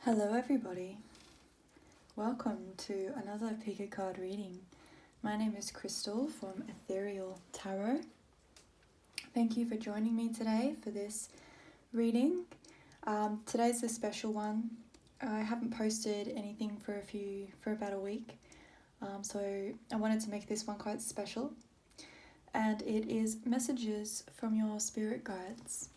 Hello everybody, welcome to another pick a card reading. My name is Crystal from Ethereal Tarot. Thank you for joining me today for this reading. Today's a special one. I haven't posted anything for about a week, so I wanted to make this one quite special. And it is messages from your spirit guides.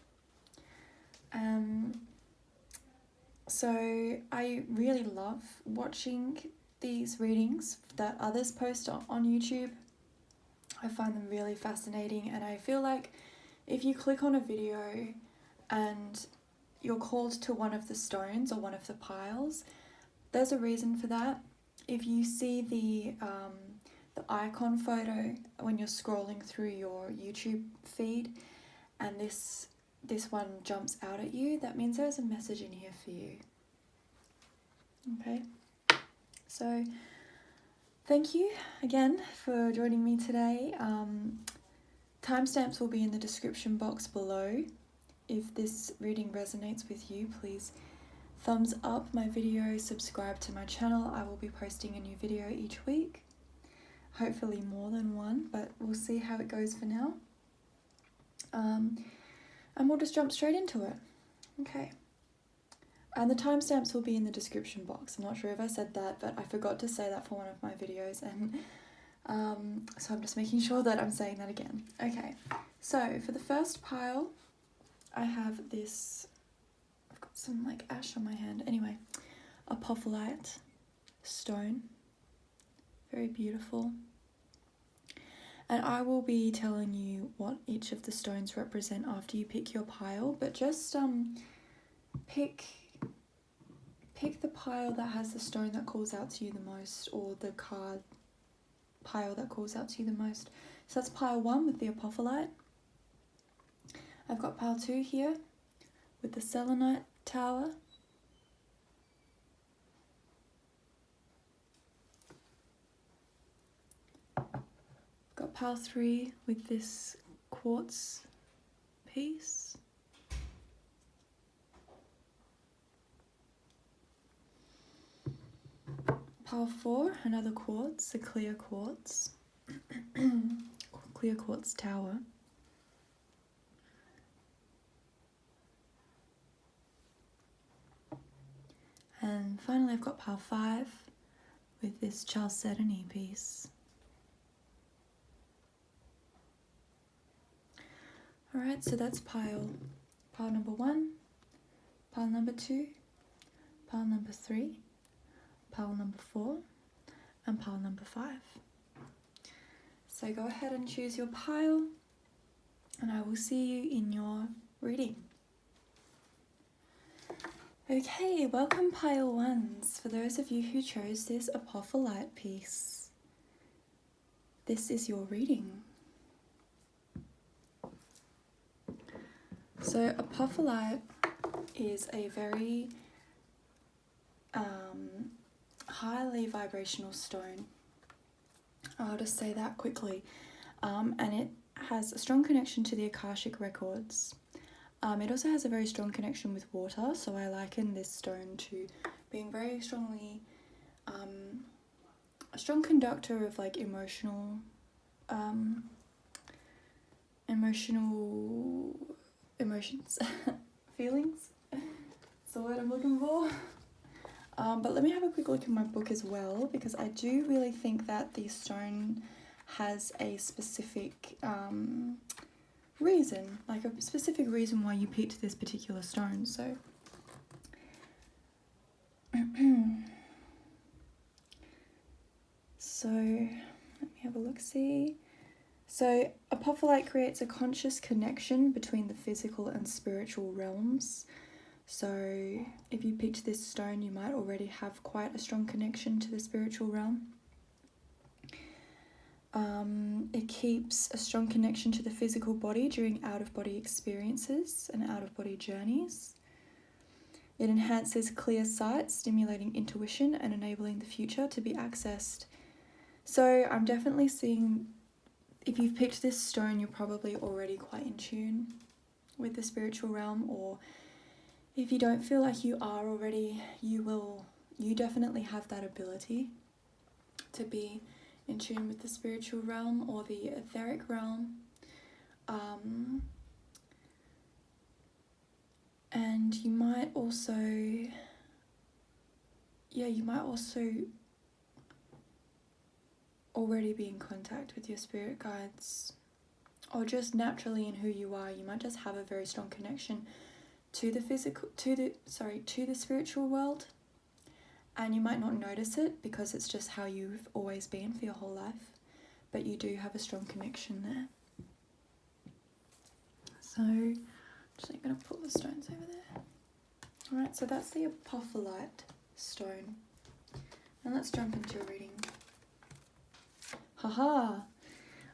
So I really love watching these readings that others post on YouTube. I find them really fascinating, and I feel like if you click on a video and you're called to one of the stones or one of the piles, there's a reason for that. If you see the icon photo when you're scrolling through your YouTube feed and this one jumps out at you, that means there's a message in here for you. Okay, so thank you again for joining me today. Timestamps will be in the description box below. If this reading resonates with you, please thumbs up my video, subscribe to my channel. I will be posting a new video each week, hopefully more than one, but we'll see how it goes for now. And we'll just jump straight into it. Okay. And the timestamps will be in the description box. I'm not sure if I said that, but I forgot to say that for one of my videos, and so I'm just making sure that I'm saying that again. Okay, so for the first pile, I have this, I've got some like ash on my hand. Anyway, apophyllite stone, very beautiful. And I will be telling you what each of the stones represent after you pick your pile, but just pick the pile that has the stone that calls out to you the most, or the card pile that calls out to you the most. So that's pile 1 with the apophyllite. I've got pile 2 here with the selenite tower. Got pile 3 with this quartz piece. Pile 4, another quartz, a clear quartz, clear quartz tower. And finally I've got pile 5 with this chalcedony piece. Alright, so that's pile number 1, pile number 2, pile number 3, pile number 4, and pile number 5. So go ahead and choose your pile, and I will see you in your reading. Okay, welcome pile 1s, for those of you who chose this apophyllite piece. This is your reading. So apophyllite is a very highly vibrational stone. I'll just say that quickly. And it has a strong connection to the Akashic records. It also has a very strong connection with water, so I liken this stone to being very strongly a strong conductor of like emotions, feelings. That's the word I'm looking for. But let me have a quick look in my book as well, because I do really think that the stone has a specific reason, like a specific reason why you picked this particular stone. So so let me have a look-see. So apophyllite creates a conscious connection between the physical and spiritual realms. So if you picked this stone, you might already have quite a strong connection to the spiritual realm. It keeps a strong connection to the physical body during out-of-body experiences and out-of-body journeys. It enhances clear sight, stimulating intuition and enabling the future to be accessed. So I'm definitely seeing, if you've picked this stone, you're probably already quite in tune with the spiritual realm, or If you don't feel like you are already, you definitely have that ability to be in tune with the spiritual realm or the etheric realm. And you might also already be in contact with your spirit guides, or just naturally in who you are. You might just have a very strong connection to the spiritual world, and you might not notice it because it's just how you've always been for your whole life, but you do have a strong connection there. So I'm just going to put the stones over there. Alright, so that's the apophyllite stone. And let's jump into a reading. Haha!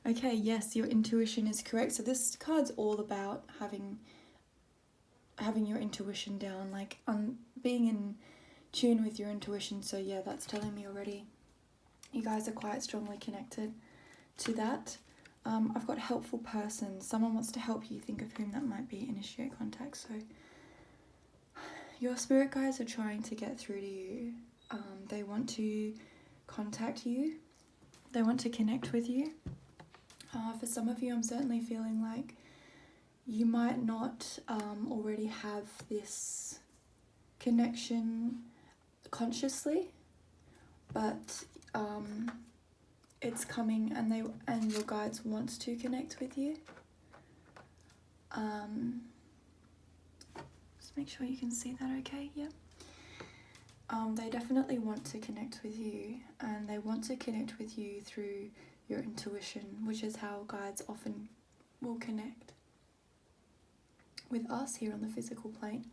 Okay, yes, your intuition is correct. So this card's all about having your intuition down, like being in tune with your intuition. So yeah, that's telling me already you guys are quite strongly connected to that. I've got helpful person. Someone wants to help you. Think of whom that might be. Initiate contact. So your spirit guides are trying to get through to you. They want to contact you. They want to connect with you. For some of you, I'm certainly feeling like you might not already have this connection consciously, but it's coming, and your guides want to connect with you. Just make sure you can see that okay. Yeah. They definitely want to connect with you, and they want to connect with you through your intuition, which is how guides often will connect with us here on the physical plane.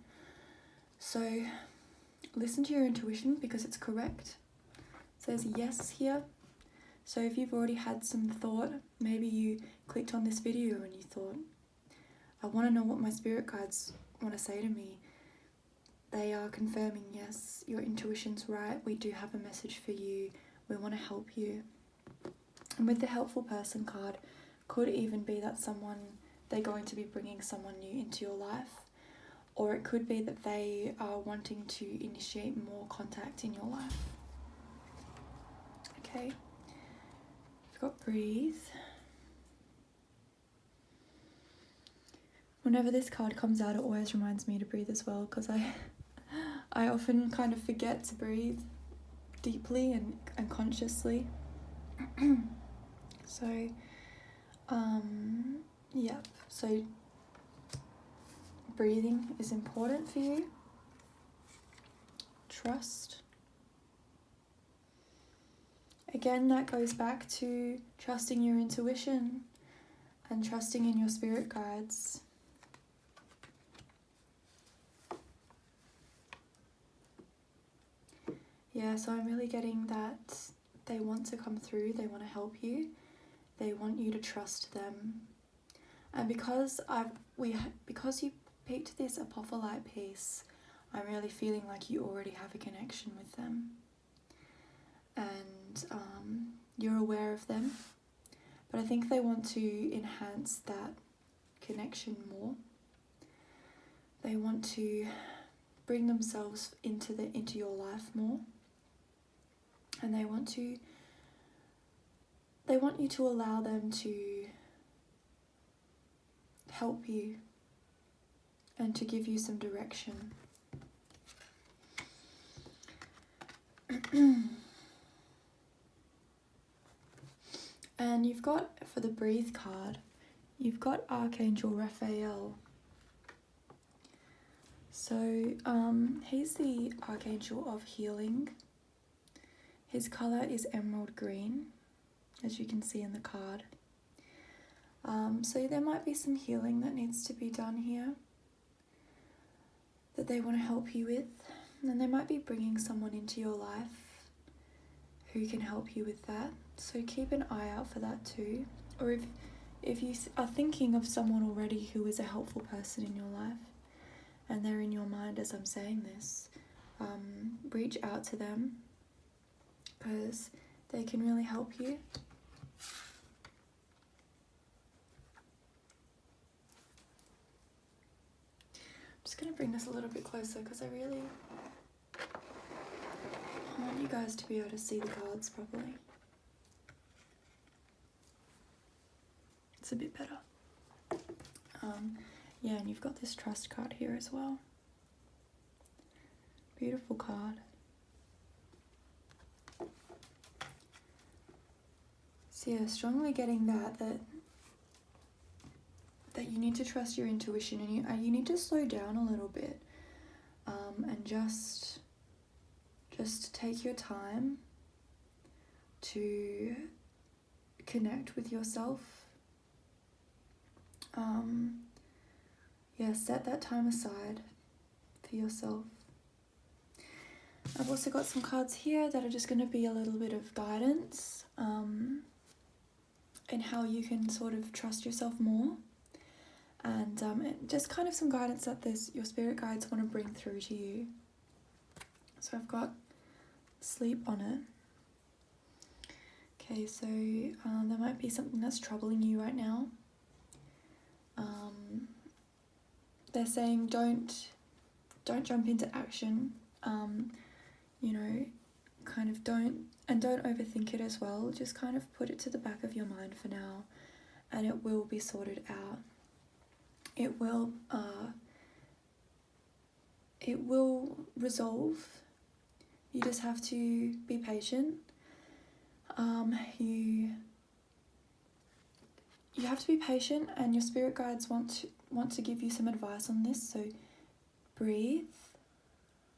So listen to your intuition because it's correct. It says yes here. So if you've already had some thought, maybe you clicked on this video and you thought, I want to know what my spirit guides want to say to me. They are confirming, yes, your intuition's right. We do have a message for you. We want to help you. And with the helpful person card, could even be that they're going to be bringing someone new into your life. Or it could be that they are wanting to initiate more contact in your life. Okay. We've got breathe. Whenever this card comes out, it always reminds me to breathe as well, because I often kind of forget to breathe deeply and consciously. So, yeah, so breathing is important for you. Trust. Again, that goes back to trusting your intuition and trusting in your spirit guides. Yeah, so I'm really getting that they want to come through, they want to help you, they want you to trust them. And because you picked this apophyllite piece, I'm really feeling like you already have a connection with them. And you're aware of them. But I think they want to enhance that connection more. They want to bring themselves into your life more. And they want you to allow them to help you and to give you some direction. And you've got, for the breathe card, you've got Archangel Raphael. So he's the Archangel of healing. His colour is emerald green, as you can see in the card. So there might be some healing that needs to be done here that they want to help you with. And they might be bringing someone into your life who can help you with that. So keep an eye out for that too. Or if you are thinking of someone already who is a helpful person in your life and they're in your mind as I'm saying this, reach out to them because they can really help you. just going to bring this a little bit closer because I really want you guys to be able to see the cards properly. It's a bit better. Yeah, and you've got this trust card here as well. Beautiful card. So yeah, strongly getting that you need to trust your intuition, and you need to slow down a little bit, and just take your time to connect with yourself. Yeah, set that time aside for yourself. I've also got some cards here that are just going to be a little bit of guidance in how you can sort of trust yourself more, and just kind of some guidance that your spirit guides want to bring through to you. So I've got sleep on it. Okay, so there might be something that's troubling you right now. They're saying don't jump into action. You know, kind of don't overthink it as well. Just kind of put it to the back of your mind for now, and it will be sorted out. It will resolve. You just have to be patient. You have to be patient, and your spirit guides want to give you some advice on this. So breathe,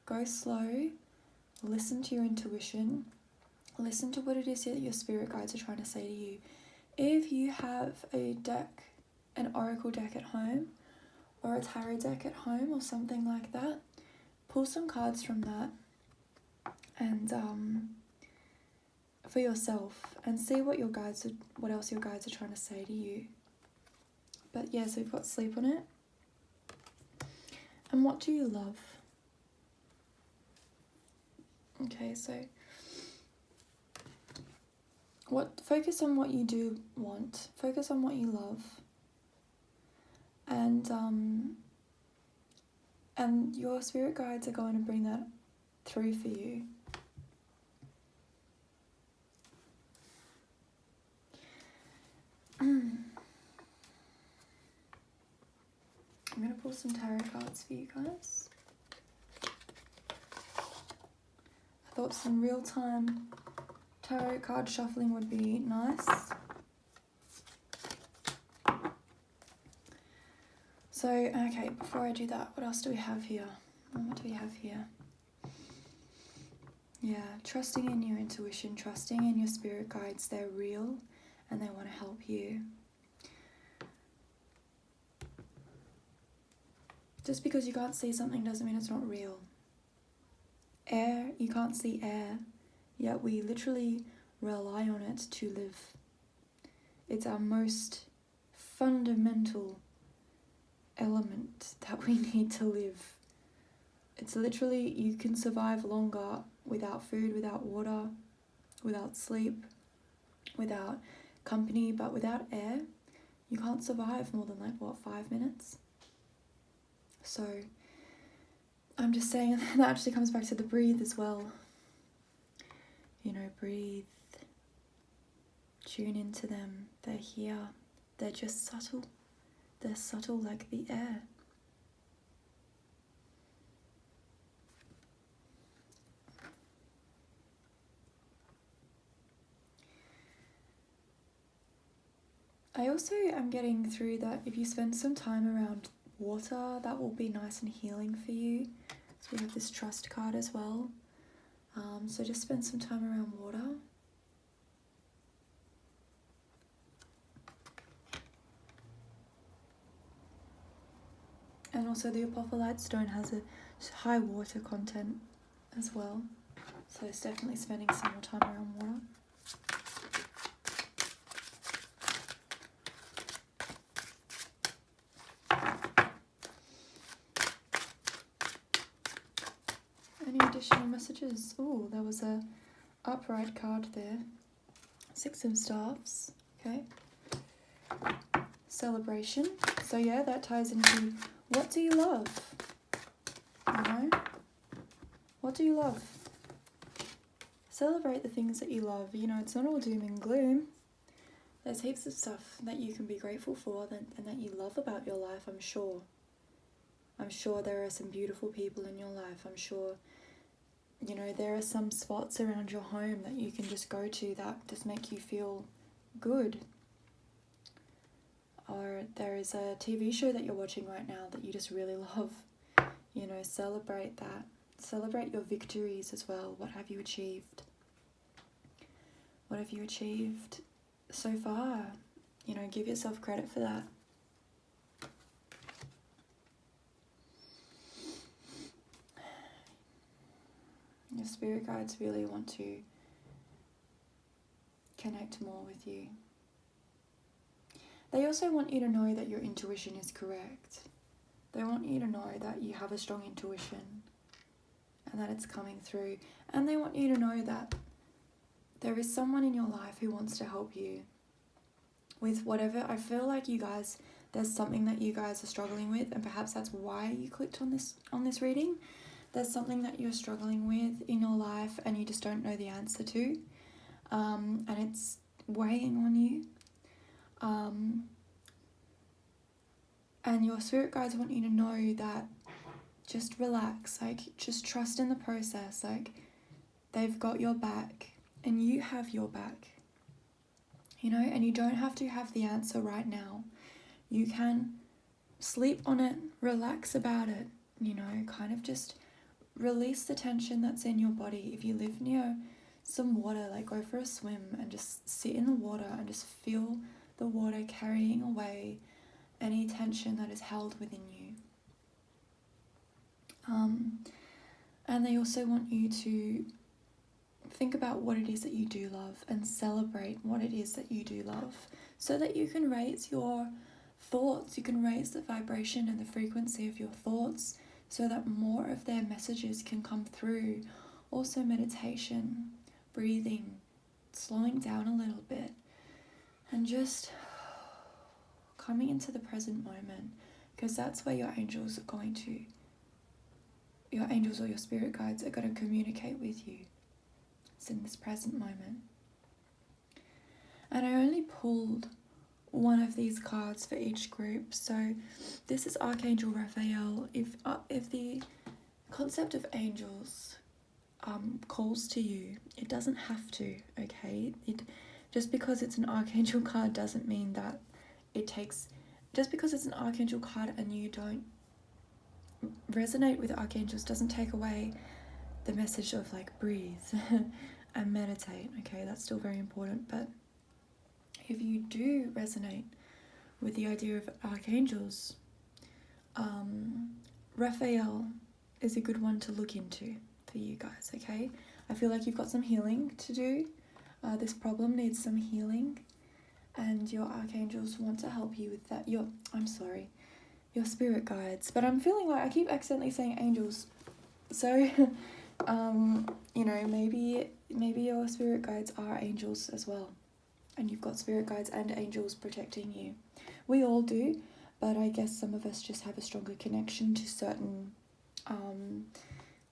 go slow, listen to your intuition, listen to what it is that your spirit guides are trying to say to you. If you have an oracle deck at home, or a tarot deck at home, or something like that, pull some cards from that, and for yourself, and see what else your guides are trying to say to you. But yeah, so we've got sleep on it. And what do you love? Okay, so focus on what you do want. Focus on what you love. And your spirit guides are going to bring that through for you. I'm going to pull some tarot cards for you guys. I thought some real-time tarot card shuffling would be nice. So, okay, before I do that, what else do we have here? What do we have here? Yeah, trusting in your intuition, trusting in your spirit guides. They're real and they want to help you. Just because you can't see something doesn't mean it's not real. Air, you can't see air, yet we literally rely on it to live. It's our most fundamental element that we need to live. It's literally, you can survive longer without food, without water, without sleep, without company, but without air, you can't survive more than 5 minutes? So I'm just saying that actually comes back to the breathe as well. You know, breathe, tune into them. They're here. They're just subtle. They're subtle like the air. I also am getting through that if you spend some time around water, that will be nice and healing for you. So we have this trust card as well. So just spend some time around water. And also the apophyllite stone has a high water content as well. So it's definitely spending some more time around water. Any additional messages? Oh, there was a upright card there. 6 of Staffs. Okay. Celebration. So yeah, that ties into what do you love? What do you love? Celebrate the things that you love. You know, it's not all doom and gloom. There's heaps of stuff that you can be grateful for and that you love about your life, I'm sure. I'm sure there are some beautiful people in your life. I'm sure, you know, there are some spots around your home that you can just go to that just make you feel good. Or there is a TV show that you're watching right now that you just really love. You know, celebrate that. Celebrate your victories as well. What have you achieved? What have you achieved so far? You know, give yourself credit for that. Your spirit guides really want to connect more with you. They also want you to know that your intuition is correct. They want you to know that you have a strong intuition and that it's coming through. And they want you to know that there is someone in your life who wants to help you with whatever. I feel like you guys, there's something that you guys are struggling with, and perhaps that's why you clicked on this reading. There's something that you're struggling with in your life and you just don't know the answer to, and it's weighing on you. And your spirit guides want you to know that just relax, like just trust in the process, like they've got your back and you have your back, you know, and you don't have to have the answer right now. You can sleep on it, relax about it, you know, kind of just release the tension that's in your body. If you live near some water, like go for a swim and just sit in the water and just feel the water carrying away any tension that is held within you. And they also want you to think about what it is that you do love and celebrate what it is that you do love, so that you can raise your thoughts, you can raise the vibration and the frequency of your thoughts so that more of their messages can come through. Also meditation, breathing, slowing down a little bit, and just coming into the present moment, because that's where your angels are going to, your angels or your spirit guides are going to communicate with you. It's in this present moment. And I only pulled one of these cards for each group. So this is Archangel Raphael. If the concept of angels calls to you, it doesn't have to, okay? Just because it's an Archangel card doesn't mean that it takes, just because it's an Archangel card and you don't resonate with archangels doesn't take away the message of like breathe and meditate, okay? That's still very important. But if you do resonate with the idea of archangels, Raphael is a good one to look into for you guys, okay? I feel like you've got some healing to do. This problem needs some healing, and your archangels want to help you with that. Your spirit guides. But I'm feeling like I keep accidentally saying angels. So, you know, maybe your spirit guides are angels as well. And you've got spirit guides and angels protecting you. We all do, but I guess some of us just have a stronger connection to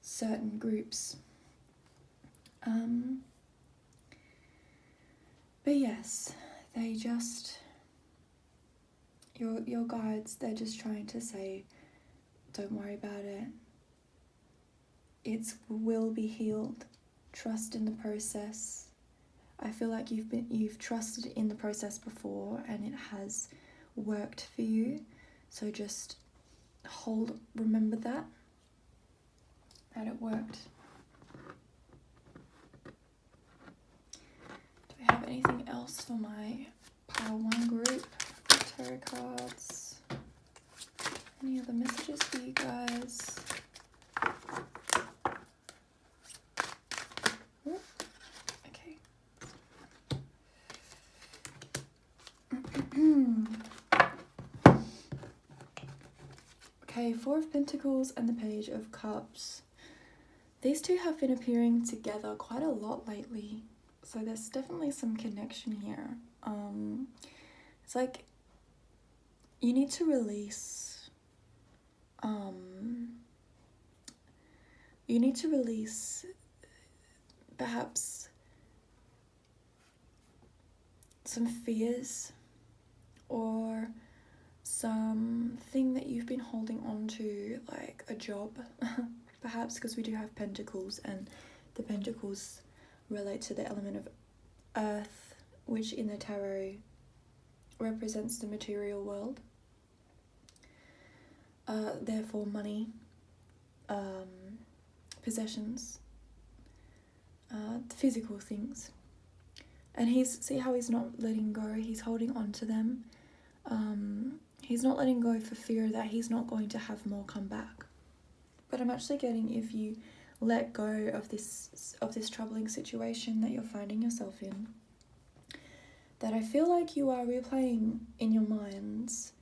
certain groups. But yes, they just, your guides, they're just trying to say, don't worry about it. It will be healed. Trust in the process. I feel like you've trusted in the process before and it has worked for you. So just remember that it worked. Do I have anything else for my pile 1 group tarot cards? Any other messages for you guys? Okay. Okay, 4 of Pentacles and the Page of Cups. These two have been appearing together quite a lot lately, so there's definitely some connection here. It's like you need to release you need to release perhaps some fears or something that you've been holding on to, like a job, perhaps, because we do have pentacles, and the pentacles relate to the element of earth, which in the tarot represents the material world. Therefore money, possessions, the physical things. And see how he's not letting go, he's holding on to them. He's not letting go for fear that he's not going to have more come back. But I'm actually getting, if you let go of this troubling situation that you're finding yourself in, that I feel like you are replaying in your minds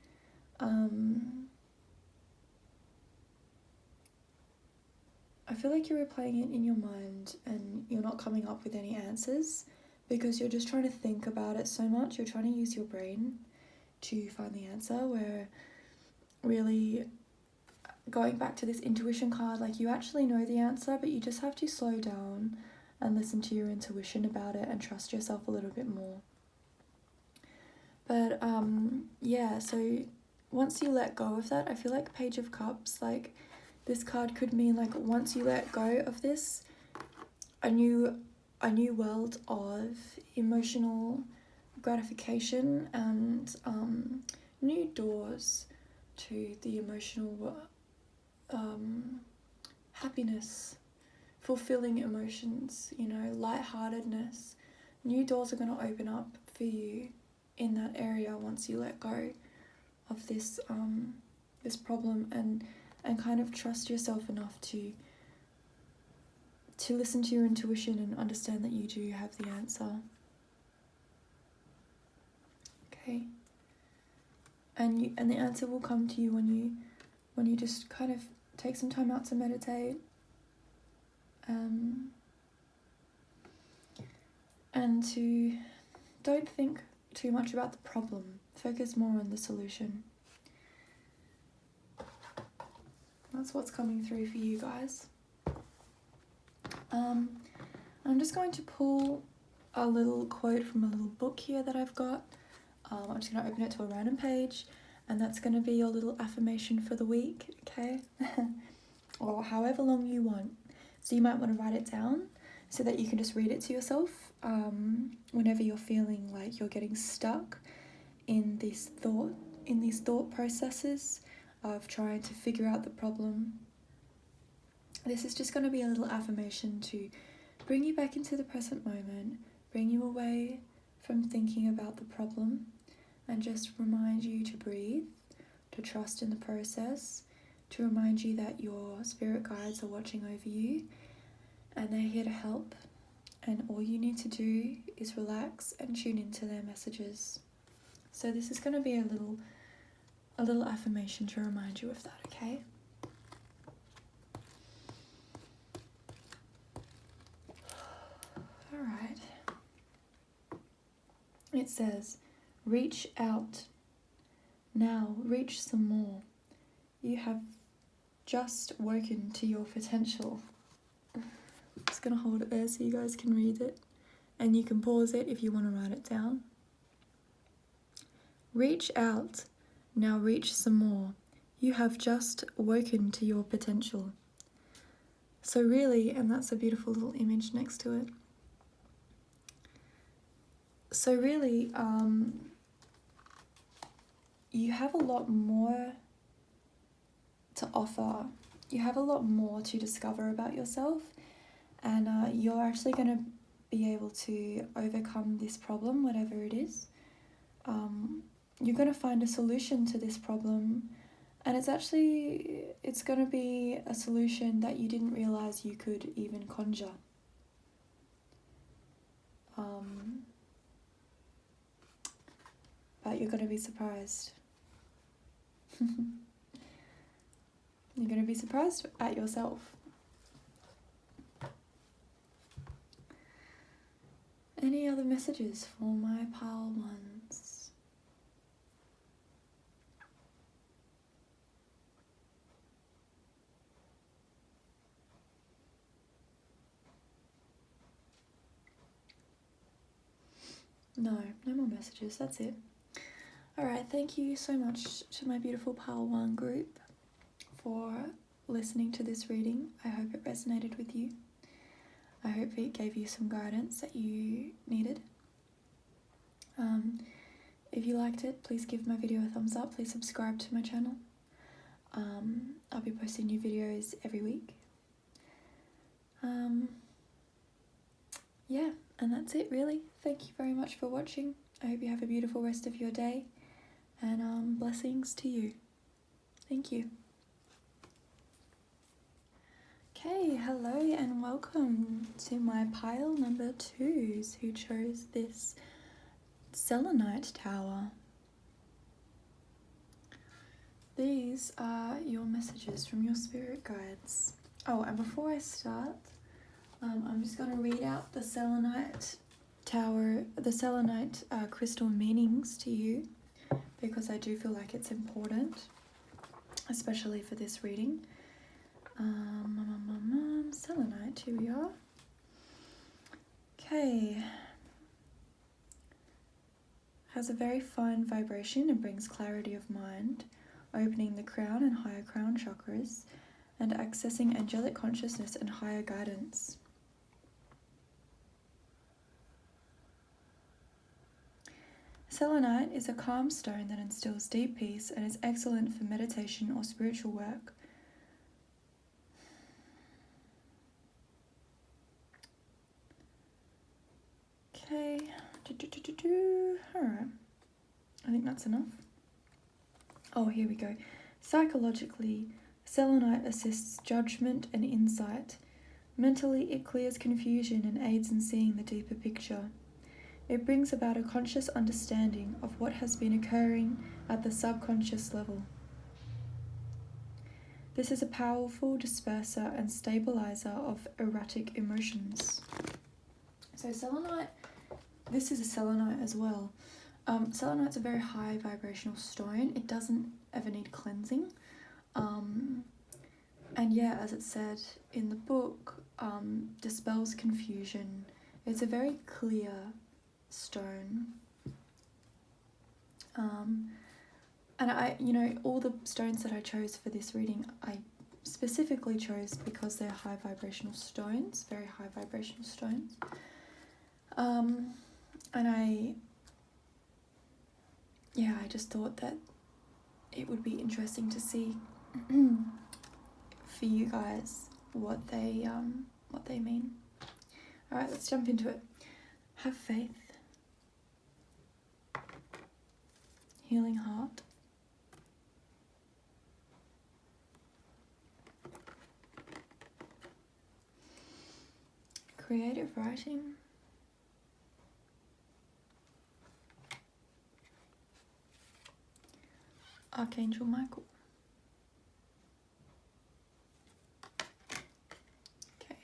I feel like you're replaying it in your mind and you're not coming up with any answers because you're just trying to think about it so much. You're trying to use your brain to find the answer, where really going back to this intuition card, like you actually know the answer, but you just have to slow down and listen to your intuition about it and trust yourself a little bit more. But yeah, so once you let go of that, I feel like Page of Cups, like this card could mean like once you let go of this, a new world of emotional gratification and new doors to the emotional happiness, fulfilling emotions, you know, lightheartedness. New doors are going to open up for you in that area once you let go of this this problem and kind of trust yourself enough to listen to your intuition and understand that you do have the answer. Okay. And the answer will come to you when you just kind of take some time out to meditate. And to don't think too much about the problem. Focus more on the solution. That's what's coming through for you guys. I'm just going to pull a little quote from a little book here that I've got. I'm just going to open it to a random page, and that's going to be your little affirmation for the week, okay? Or however long you want. So you might want to write it down so that you can just read it to yourself whenever you're feeling like you're getting stuck in these thought processes of trying to figure out the problem. This is just going to be a little affirmation to bring you back into the present moment, bring you away from thinking about the problem, and just remind you to breathe, to trust in the process, to remind you that your spirit guides are watching over you and they're here to help, and all you need to do is relax and tune into their messages. So this is going to be a little affirmation to remind you of that, okay? All right. It says, reach out. Now reach some more. You have just woken to your potential. I'm just going to hold it there so you guys can read it. And you can pause it if you want to write it down. Reach out. Now reach some more. You have just woken to your potential. So really, and that's a beautiful little image next to it. So really, you have a lot more to offer. You have a lot more to discover about yourself, and you're actually going to be able to overcome this problem, whatever it is. You're going to find a solution to this problem, and it's going to be a solution that you didn't realize you could even conjure. But you're going to be surprised. You're going to be surprised at yourself. Any other messages for my pile ones? No more messages, that's it. Alright, thank you so much to my beautiful Pile 1 group for listening to this reading. I hope it resonated with you. I hope it gave you some guidance that you needed. If you liked it, please give my video a thumbs up. Please subscribe to my channel. I'll be posting new videos every week. Yeah, and that's it really. Thank you very much for watching. I hope you have a beautiful rest of your day, and blessings to you. Thank you. Okay, hello and welcome to my pile number 2s who chose this selenite tower. These are your messages from your spirit guides. Oh, and before I start, I'm just going to read out the selenite tower, the selenite crystal meanings to you, because I do feel like it's important, especially for this reading. Selenite, here we are. Okay. Has a very fine vibration and brings clarity of mind, opening the crown and higher crown chakras, and accessing angelic consciousness and higher guidance. Selenite is a calm stone that instills deep peace and is excellent for meditation or spiritual work. Okay, alright, I think that's enough. Oh, here we go. Psychologically, selenite assists judgment and insight. Mentally, it clears confusion and aids in seeing the deeper picture. It brings about a conscious understanding of what has been occurring at the subconscious level. This is a powerful disperser and stabilizer of erratic emotions. So selenite, this is a selenite as well. Selenite's a very high vibrational stone. It doesn't ever need cleansing. And yeah, as it said in the book, dispels confusion. It's a very clear stone. And all the stones that I chose for this reading, I specifically chose because they're high vibrational stones, very high vibrational stones. And I just thought that it would be interesting to see for you guys what they mean. All right, let's jump into it. Have faith. Healing heart. Creative writing. Archangel Michael. Okay.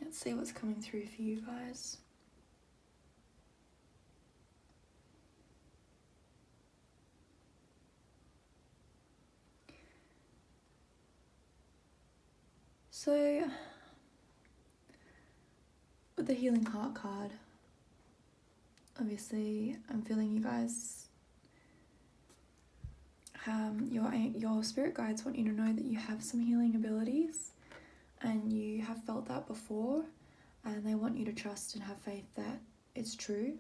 Let's see what's coming through for you guys. So, with the Healing Heart card, obviously I'm feeling you guys, your spirit guides want you to know that you have some healing abilities and you have felt that before, and they want you to trust and have faith that it's true.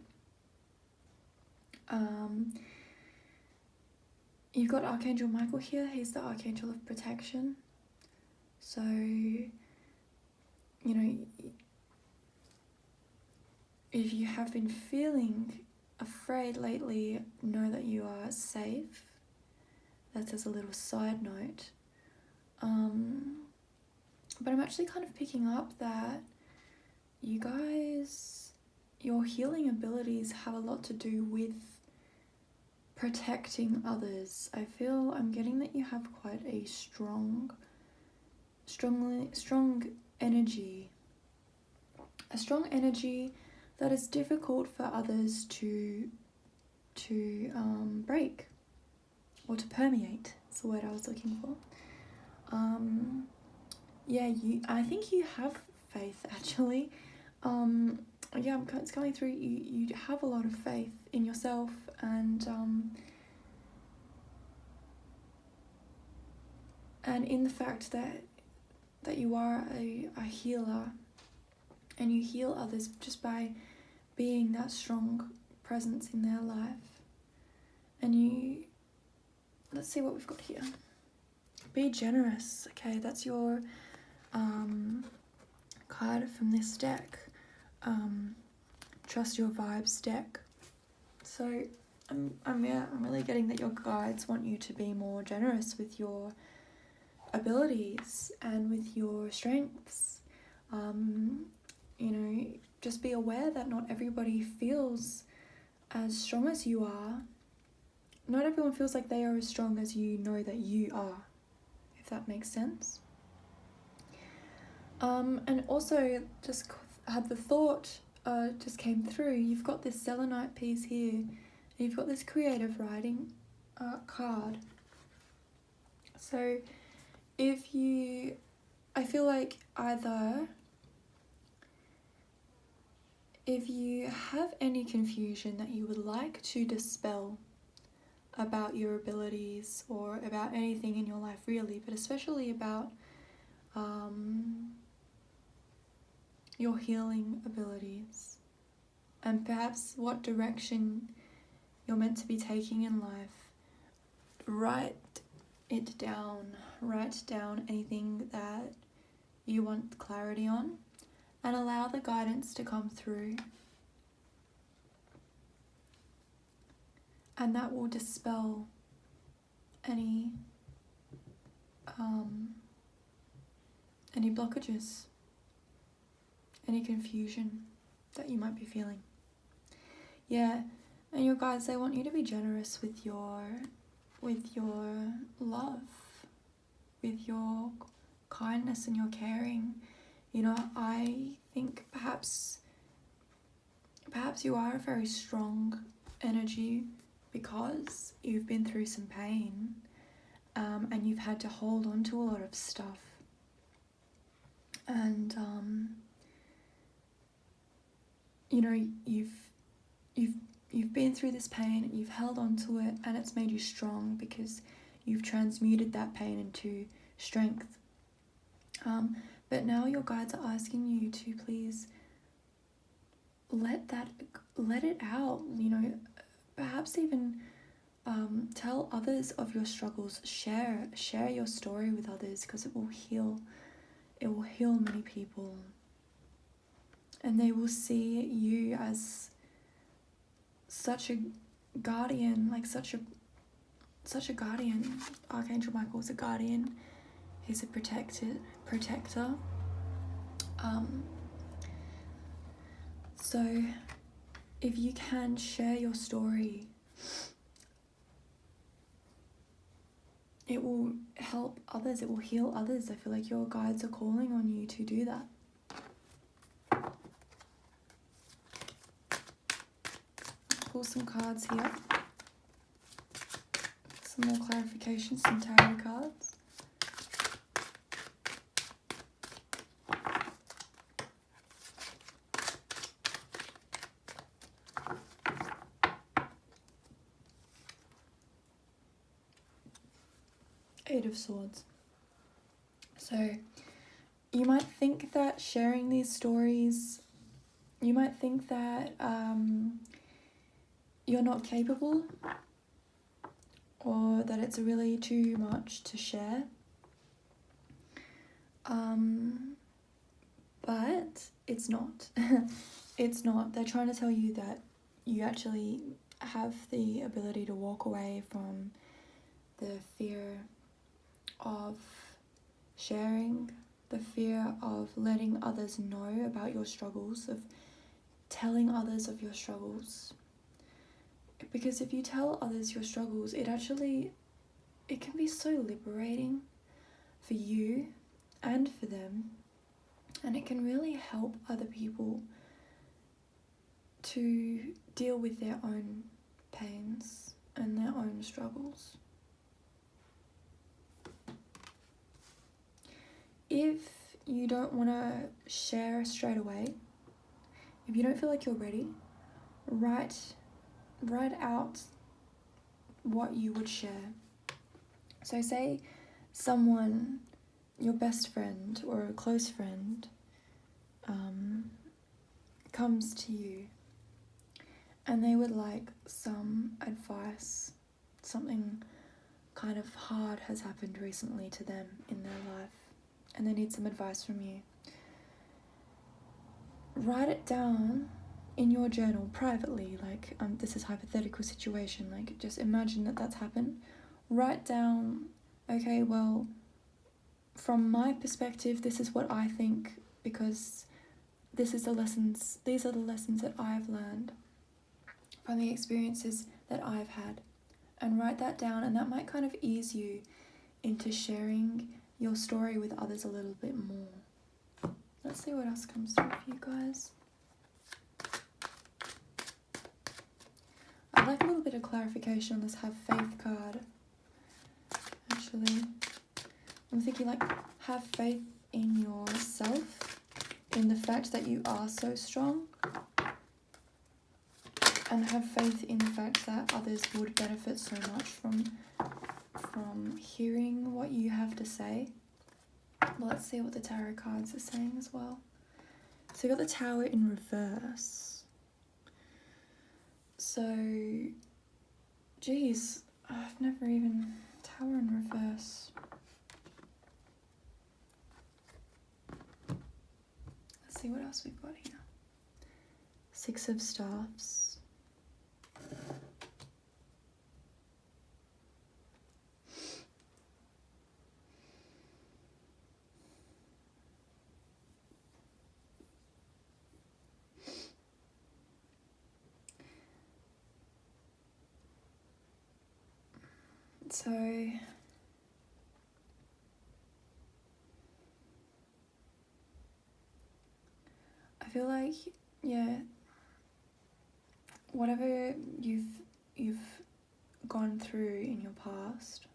You've got Archangel Michael here. He's the Archangel of protection. So, if you have been feeling afraid lately, know that you are safe. That's as a little side note. But I'm actually kind of picking up that you guys, your healing abilities have a lot to do with protecting others. I feel I'm getting that you have quite a strong energy. A strong energy that is difficult for others to break or to permeate. That's the word I was looking for. Yeah, I think you have faith, actually. Yeah, it's coming through. You have a lot of faith in yourself, and in the fact that you are a healer, and you heal others just by being that strong presence in their life. And let's see what we've got here. Be generous. Okay, that's your card from this deck. Trust your vibes deck. So I'm really getting that your guides want you to be more generous with your abilities and with your strengths. Just be aware that not everybody feels as strong as you are. Not everyone feels like they are as strong as you know that you are, if that makes sense. And also just had the thought just came through. You've got this selenite piece here, and you've got this creative writing card. So I feel like either if you have any confusion that you would like to dispel about your abilities or about anything in your life really, but especially about your healing abilities and perhaps what direction you're meant to be taking in life, write it down. Write down anything that you want clarity on and allow the guidance to come through. And that will dispel any blockages, any confusion that you might be feeling. Yeah, and your guides, they want you to be generous with your love, with your kindness and your caring. I think perhaps you are a very strong energy because you've been through some pain, and you've had to hold on to a lot of stuff, and you've been through this pain, you've held on to it, and it's made you strong because you've transmuted that pain into strength. But now your guides are asking you to please let it out. Perhaps even tell others of your struggles. Share your story with others, because it will heal many people, and they will see you as such a guardian, like such a guardian. Archangel Michael is a guardian. He's a protector. So if you can share your story, it will help others, it will heal others. I feel like your guides are calling on you to do that. Pull some cards here. Some more clarification, some tarot cards. Eight of Swords. So you might think that sharing these stories, you might think that you're not capable, or that it's really too much to share. But it's not. It's not. They're trying to tell you that you actually have the ability to walk away from the fear of sharing, the fear of letting others know about your struggles, of telling others of your struggles. Because if you tell others your struggles, it can be so liberating for you and for them, and it can really help other people to deal with their own pains and their own struggles. if you don't want to share straight away, if you don't feel like you're ready, write out what you would share. So say someone, your best friend or a close friend, comes to you and they would like some advice, something kind of hard has happened recently to them in their life and they need some advice from you. Write it down in your journal privately, like this is hypothetical situation, like just imagine that that's happened. Write down, okay, well, from my perspective, this is what I think, because these are the lessons that I've learned from the experiences that I've had. And write that down, and that might kind of ease you into sharing your story with others a little bit more. Let's see what else comes through for you guys. I'd like a little bit of clarification on this have faith card. Actually, I'm thinking like have faith in yourself, in the fact that you are so strong, and have faith in the fact that others would benefit so much from hearing what you have to say. Well, let's see what the tarot cards are saying as well. So you got the Tower in reverse. So, geez, I've never even... Tower in reverse. Let's see what else we've got here. Six of Staffs. So, I feel like, yeah, whatever you've gone through in your past,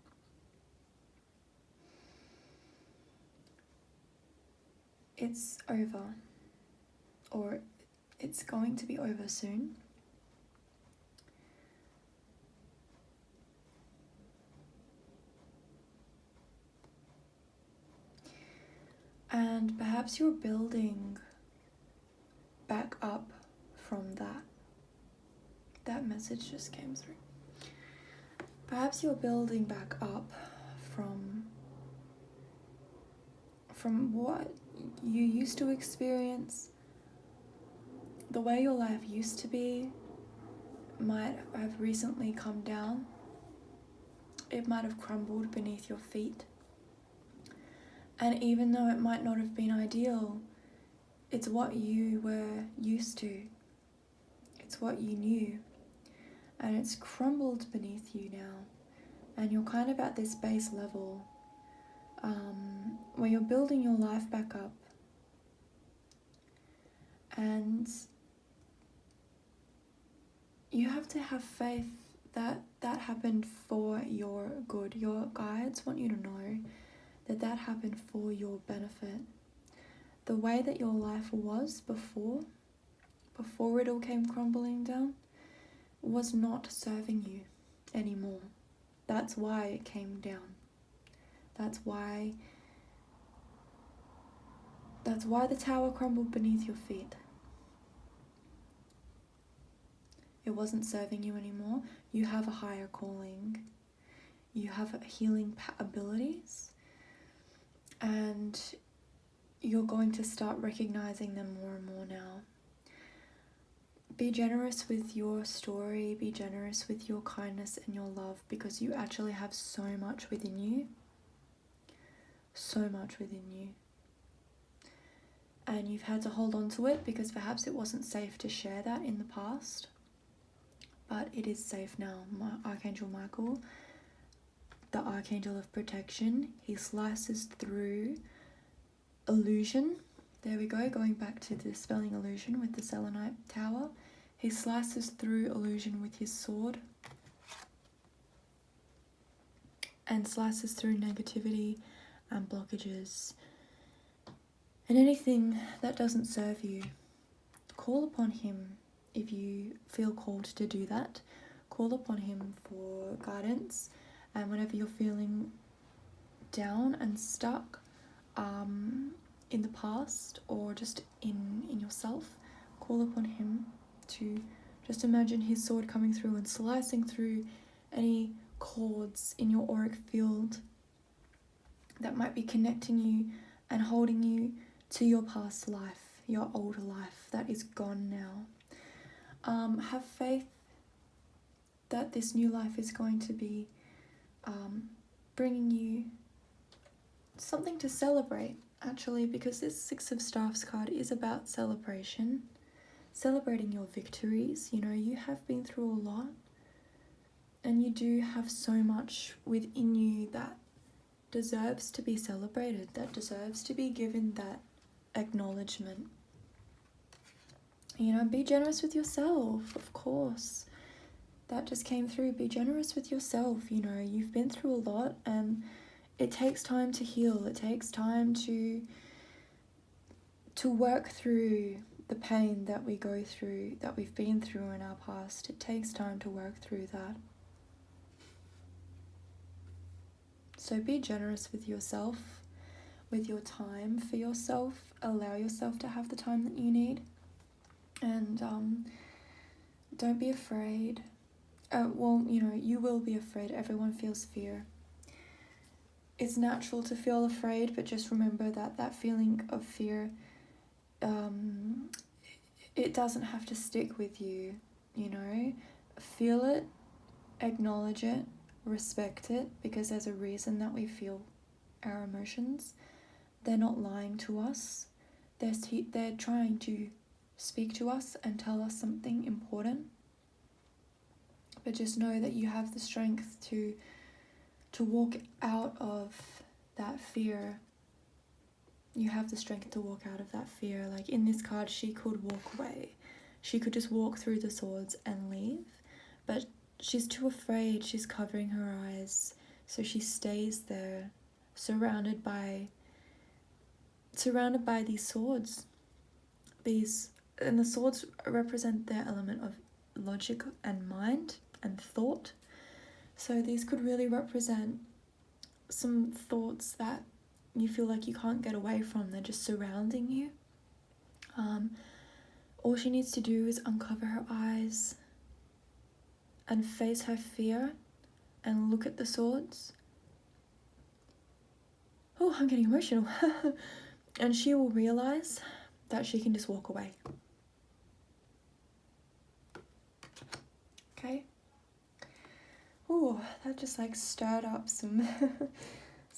it's over, or it's going to be over soon. And perhaps you're building back up from that. That message just came through. Perhaps you're building back up from what you used to experience. The way your life used to be might have recently come down. It might have crumbled beneath your feet. And even though it might not have been ideal, it's what you were used to. It's what you knew. And it's crumbled beneath you now. And you're kind of at this base level where you're building your life back up. And you have to have faith that that happened for your good. Your guides want you to know that that happened for your benefit. The way that your life was before it all came crumbling down, was not serving you anymore. That's why it came down. That's why the tower crumbled beneath your feet. It wasn't serving you anymore. You have a higher calling. You have healing abilities. And you're going to start recognizing them more and more now. Be generous with your story. Be generous with your kindness and your love, because you actually have so much within you. So much within you. And you've had to hold on to it because perhaps it wasn't safe to share that in the past. But it is safe now. Archangel Michael, the Archangel of Protection, he slices through illusion. There we go, going back to the spelling illusion with the selenite tower. He slices through illusion with his sword and slices through negativity and blockages And anything that doesn't serve you, call upon him if you feel called to do that. Call upon him for guidance, and whenever you're feeling down and stuck in the past or just in yourself, call upon him to just imagine his sword coming through and slicing through any cords in your auric field that might be connecting you and holding you to your past life, your older life that is gone now. Have faith that this new life is going to be bringing you something to celebrate, actually, because this Six of Staffs card is about celebration, celebrating your victories. You know, you have been through a lot, and you do have so much within you that deserves to be celebrated, that deserves to be given that acknowledgement. You know, be generous with yourself, of course. That just came through. Be generous with yourself. You know, you've been through a lot, and it takes time to heal. It takes time to work through the pain that we go through, that we've been through in our past. It takes time to work through that. So be generous with yourself, with your time for yourself. Allow yourself to have the time that you need. And don't be afraid. Well, you know, you will be afraid. Everyone feels fear. It's natural to feel afraid, but just remember that that feeling of fear, it doesn't have to stick with you, you know. Feel it, acknowledge it, respect it, because there's a reason that we feel our emotions. They're not lying to us. They're trying to speak to us and tell us something important. But just know that you have the strength to walk out of that fear. You have the strength to walk out of that fear. Like in this card, she could walk away. She could just walk through the swords and leave. But she's too afraid. She's covering her eyes. So she stays there, surrounded by these swords. And the swords represent their element of logic and mind and thought. So these could really represent some thoughts that you feel like you can't get away from. They're just surrounding you. All she needs to do is uncover her eyes and face her fear and look at the swords. Oh, I'm getting emotional. And she will realize that she can just walk away. Okay? Oh, that just like stirred up some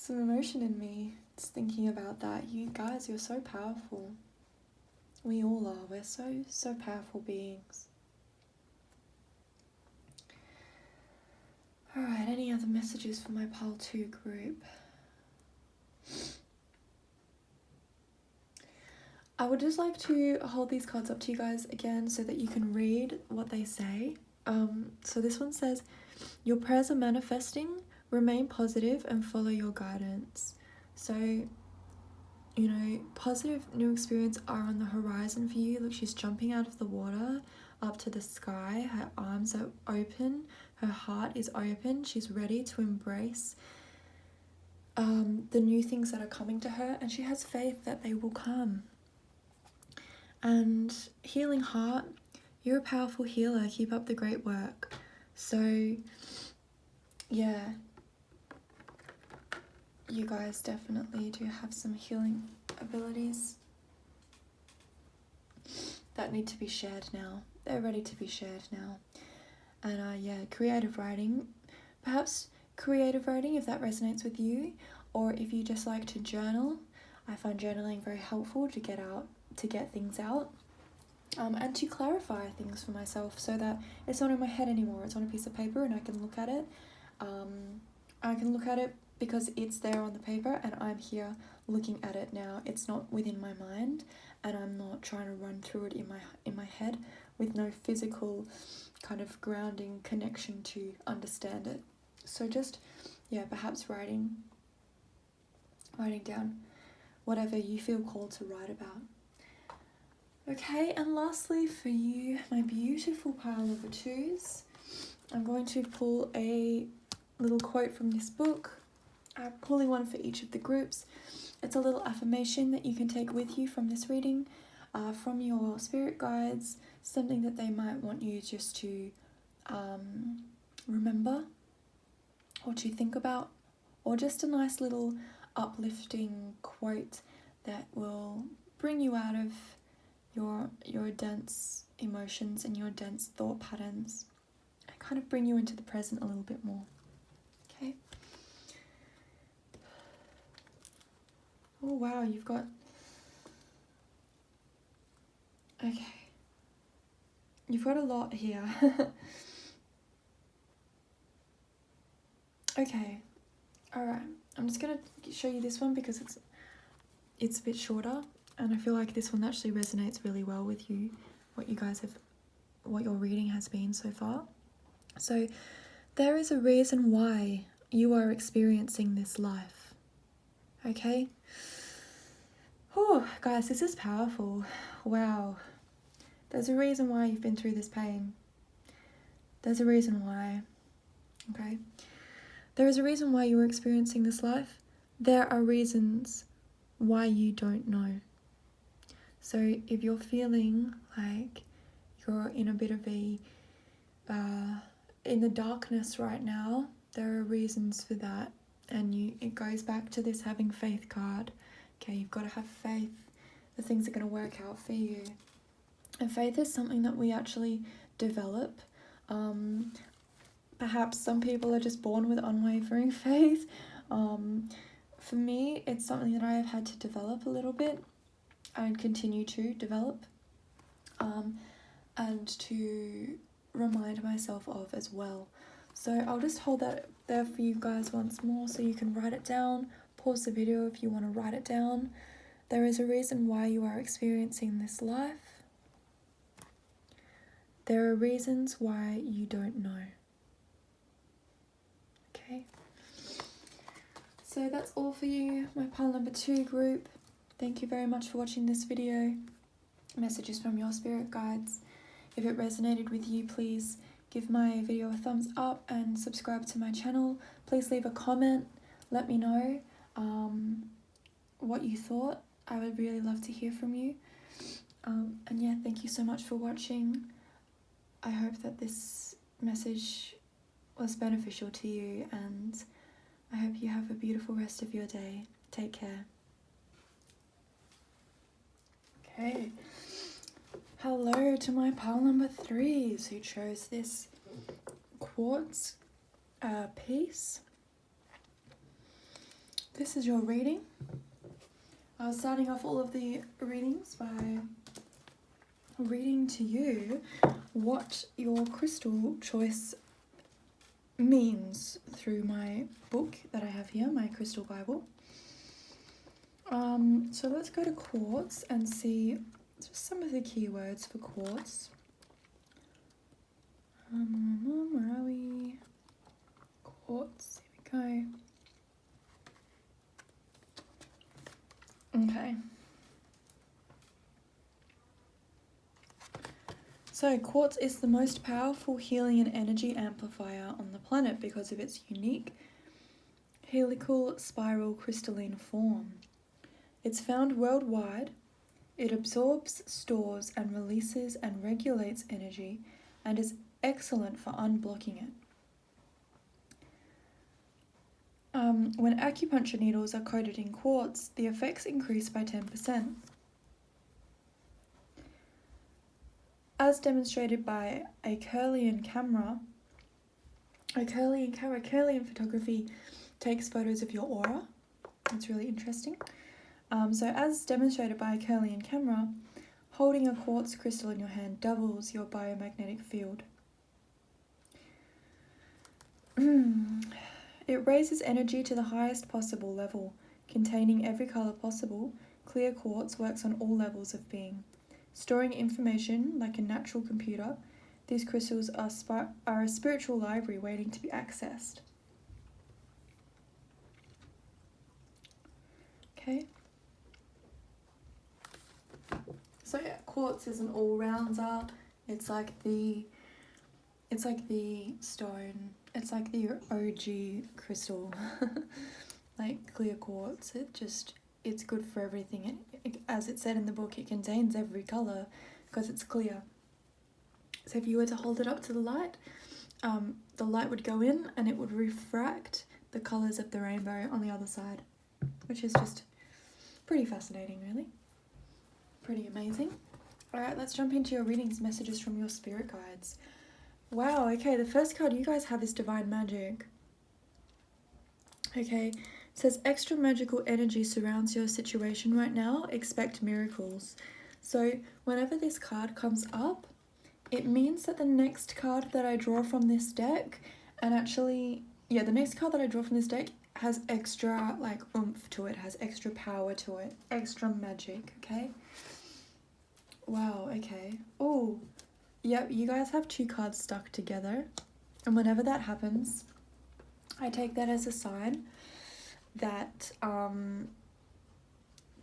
emotion in me, just thinking about that. You guys, you're so powerful. We all are. We're so powerful beings. Alright, any other messages for my Pile 2 group? I would just like to hold these cards up to you guys again so that you can read what they say. So this one says, your prayers are manifesting, remain positive and follow your guidance. So, you know, positive new experiences are on the horizon for you. Look, she's jumping out of the water up to the sky. Her arms are open. Her heart is open. She's ready to embrace the new things that are coming to her, and she has faith that they will come. And healing heart, you're a powerful healer. Keep up the great work. So, yeah, you guys definitely do have some healing abilities that need to be shared now. They're ready to be shared now. And yeah, creative writing. Perhaps creative writing, if that resonates with you, or if you just like to journal. I find journaling very helpful to get things out. And to clarify things for myself so that it's not in my head anymore. It's on a piece of paper and I can look at it. I can look at it because it's there on the paper and I'm here looking at it now. It's not within my mind and I'm not trying to run through it in my head with no physical kind of grounding connection to understand it. So just, yeah, perhaps writing down whatever you feel called to write about. Okay, and lastly for you, my beautiful pile of twos, I'm going to pull a little quote from this book. I'm pulling one for each of the groups. It's a little affirmation that you can take with you from this reading, from your spirit guides, something that they might want you just to remember or to think about, or just a nice little uplifting quote that will bring you out of your dense emotions and your dense thought patterns and kind of bring you into the present a little bit more. Okay. Oh wow, you've got... Okay. You've got a lot here. Okay. Alright. I'm just going to show you this one because it's a bit shorter, and I feel like this one actually resonates really well with you, what your reading has been so far. So, there is a reason why you are experiencing this life. Okay? Oh, guys, this is powerful. Wow. There's a reason why you've been through this pain. There's a reason why. Okay? There is a reason why you are experiencing this life. There are reasons why you don't know. So if you're feeling like you're in a bit of a, in the darkness right now, there are reasons for that. And it goes back to this having faith card. Okay, you've got to have faith that things are going to work out for you. And faith is something that we actually develop. Perhaps some people are just born with unwavering faith. For me, it's something that I have had to develop a little bit and continue to develop, and to remind myself of as well. So I'll just hold that there for you guys once more so you can write it down. Pause the video if you want to write it down. There is a reason why you are experiencing this life. There are reasons why you don't know. Okay. So that's all for you, my pile number 2 group. Thank you very much for watching this video. Messages from your spirit guides. If it resonated with you, please give my video a thumbs up and subscribe to my channel. Please leave a comment. Let me know what you thought. I would really love to hear from you. And yeah, thank you so much for watching. I hope that this message was beneficial to you, and I hope you have a beautiful rest of your day. Take care. Okay. Hello to my pile number 3s who chose this quartz piece. This is your reading. I was starting off all of the readings by reading to you what your crystal choice means through my book that I have here, my crystal Bible. So let's go to quartz and see just some of the keywords for quartz. Where are we? Quartz, here we go. Okay. So quartz is the most powerful healing and energy amplifier on the planet because of its unique helical spiral crystalline form. It's found worldwide. It absorbs, stores, and releases and regulates energy and is excellent for unblocking it. When acupuncture needles are coated in quartz, the effects increase by 10%. As demonstrated by a Kirlian camera, Kirlian photography takes photos of your aura. It's really interesting. So as demonstrated by a Kirlian camera, holding a quartz crystal in your hand doubles your biomagnetic field. It raises energy to the highest possible level. Containing every colour possible, clear quartz works on all levels of being. Storing information like a natural computer, these crystals are a spiritual library waiting to be accessed. Okay. So yeah, quartz is an all-rounder. It's like the stone. It's like the OG crystal. Like clear quartz. It's good for everything. As it said in the book, it contains every colour because it's clear. So if you were to hold it up to the light would go in and it would refract the colours of the rainbow on the other side, which is just pretty fascinating, really. Pretty amazing. Alright, let's jump into your readings, messages from your spirit guides. Wow, okay, the first card you guys have is Divine Magic. Okay, it says extra magical energy surrounds your situation right now. Expect miracles. So whenever this card comes up, it means that the next card that I draw from this deck, and actually, yeah, the next card that I draw from this deck has extra, like, oomph to it, has extra power to it, extra magic, okay? Wow, okay. Oh, yep, you guys have two cards stuck together, and whenever that happens, I take that as a sign that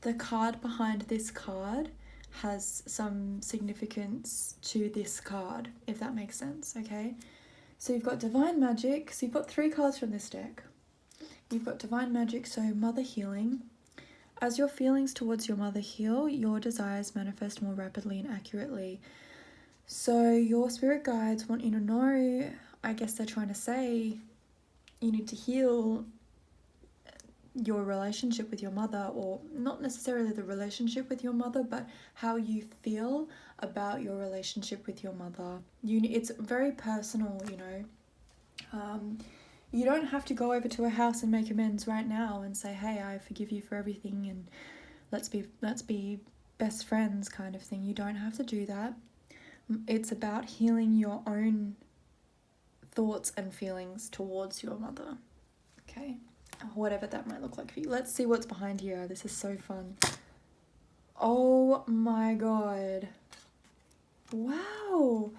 the card behind this card has some significance to this card, if that makes sense, okay? So you've got Divine Magic, so you've got 3 cards from this deck. You've got Divine Magic, so Mother Healing. As your feelings towards your mother heal, your desires manifest more rapidly and accurately. So your spirit guides want you to know, I guess they're trying to say, you need to heal your relationship with your mother, or not necessarily the relationship with your mother, but how you feel about your relationship with your mother. It's very personal, you know. You don't have to go over to a house and make amends right now and say, hey, I forgive you for everything and let's be best friends kind of thing. You don't have to do that. It's about healing your own thoughts and feelings towards your mother, okay? Whatever that might look like for you. Let's see what's behind here. This is so fun. Oh my god. Wow.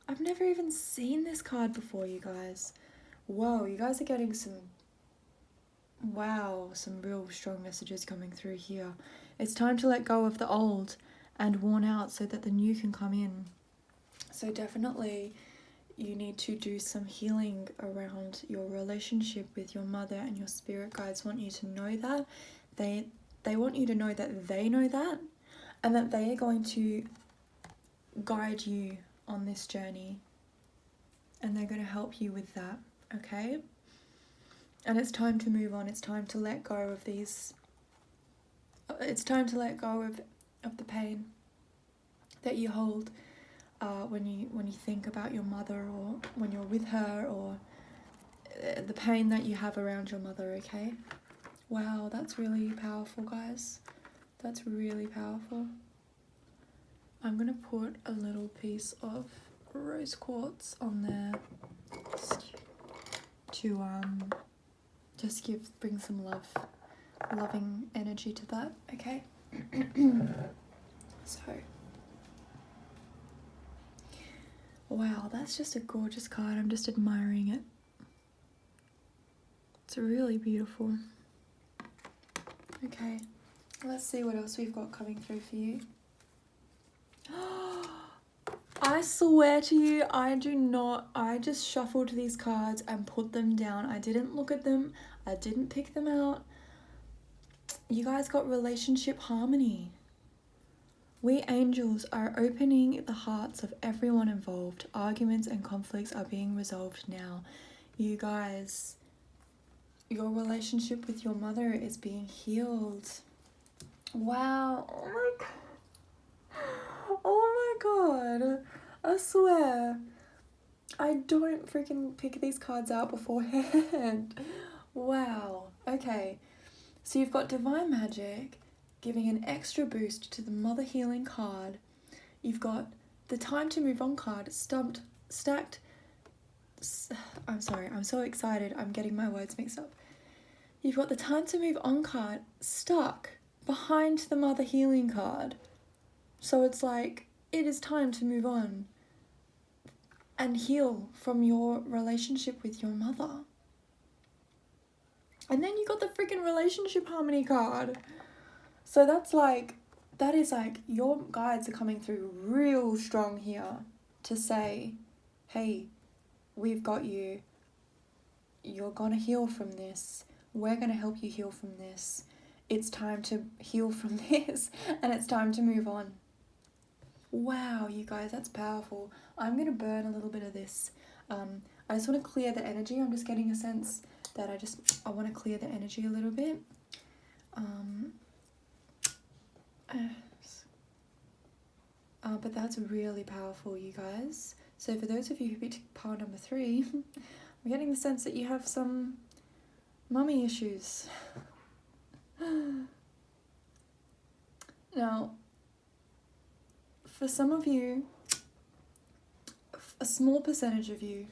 I've never even seen this card before, you guys. Whoa, you guys are getting some real strong messages coming through here. It's time to let go of the old and worn out so that the new can come in. So definitely you need to do some healing around your relationship with your mother, and your spirit guides want you to know that. They want you to know that they know that, and that they are going to guide you on this journey, and they're going to help you with that, okay? And it's time to move on. It's time to let go of these. It's time to let go of the pain that you hold when you think about your mother, or when you're with her, or the pain that you have around your mother, okay? Wow, that's really powerful, guys. That's really powerful. I'm gonna put a little piece of rose quartz on there to bring some loving energy to that, okay? So, wow, that's just a gorgeous card. I'm just admiring it. It's really beautiful. Okay, let's see what else we've got coming through for you. I swear to you, I just shuffled these cards and put them down. I didn't look at them. I didn't pick them out. You guys got relationship harmony. We angels are opening the hearts of everyone involved. Arguments and conflicts are being resolved now. You guys, your relationship with your mother is being healed. Wow. Oh my god. I swear. I don't freaking pick these cards out beforehand. Wow. Okay. So you've got Divine Magic giving an extra boost to the Mother Healing card. You've got the Time to Move On card stacked. I'm sorry, I'm so excited. I'm getting my words mixed up. You've got the Time to Move On card stuck behind the Mother Healing card. So it's like, it is time to move on and heal from your relationship with your mother. And then you got the freaking relationship harmony card. So that's like, that is like, your guides are coming through real strong here to say, hey, we've got you. You're gonna heal from this. We're gonna help you heal from this. It's time to heal from this, and it's time to move on. Wow, you guys, that's powerful. I'm gonna burn a little bit of this. I just want to clear the energy. I'm just getting a sense that I want to clear the energy a little bit. But that's really powerful, you guys. So for those of you who picked pile number 3, I'm getting the sense that you have some mummy issues. Now, for some of you, a small percentage of you,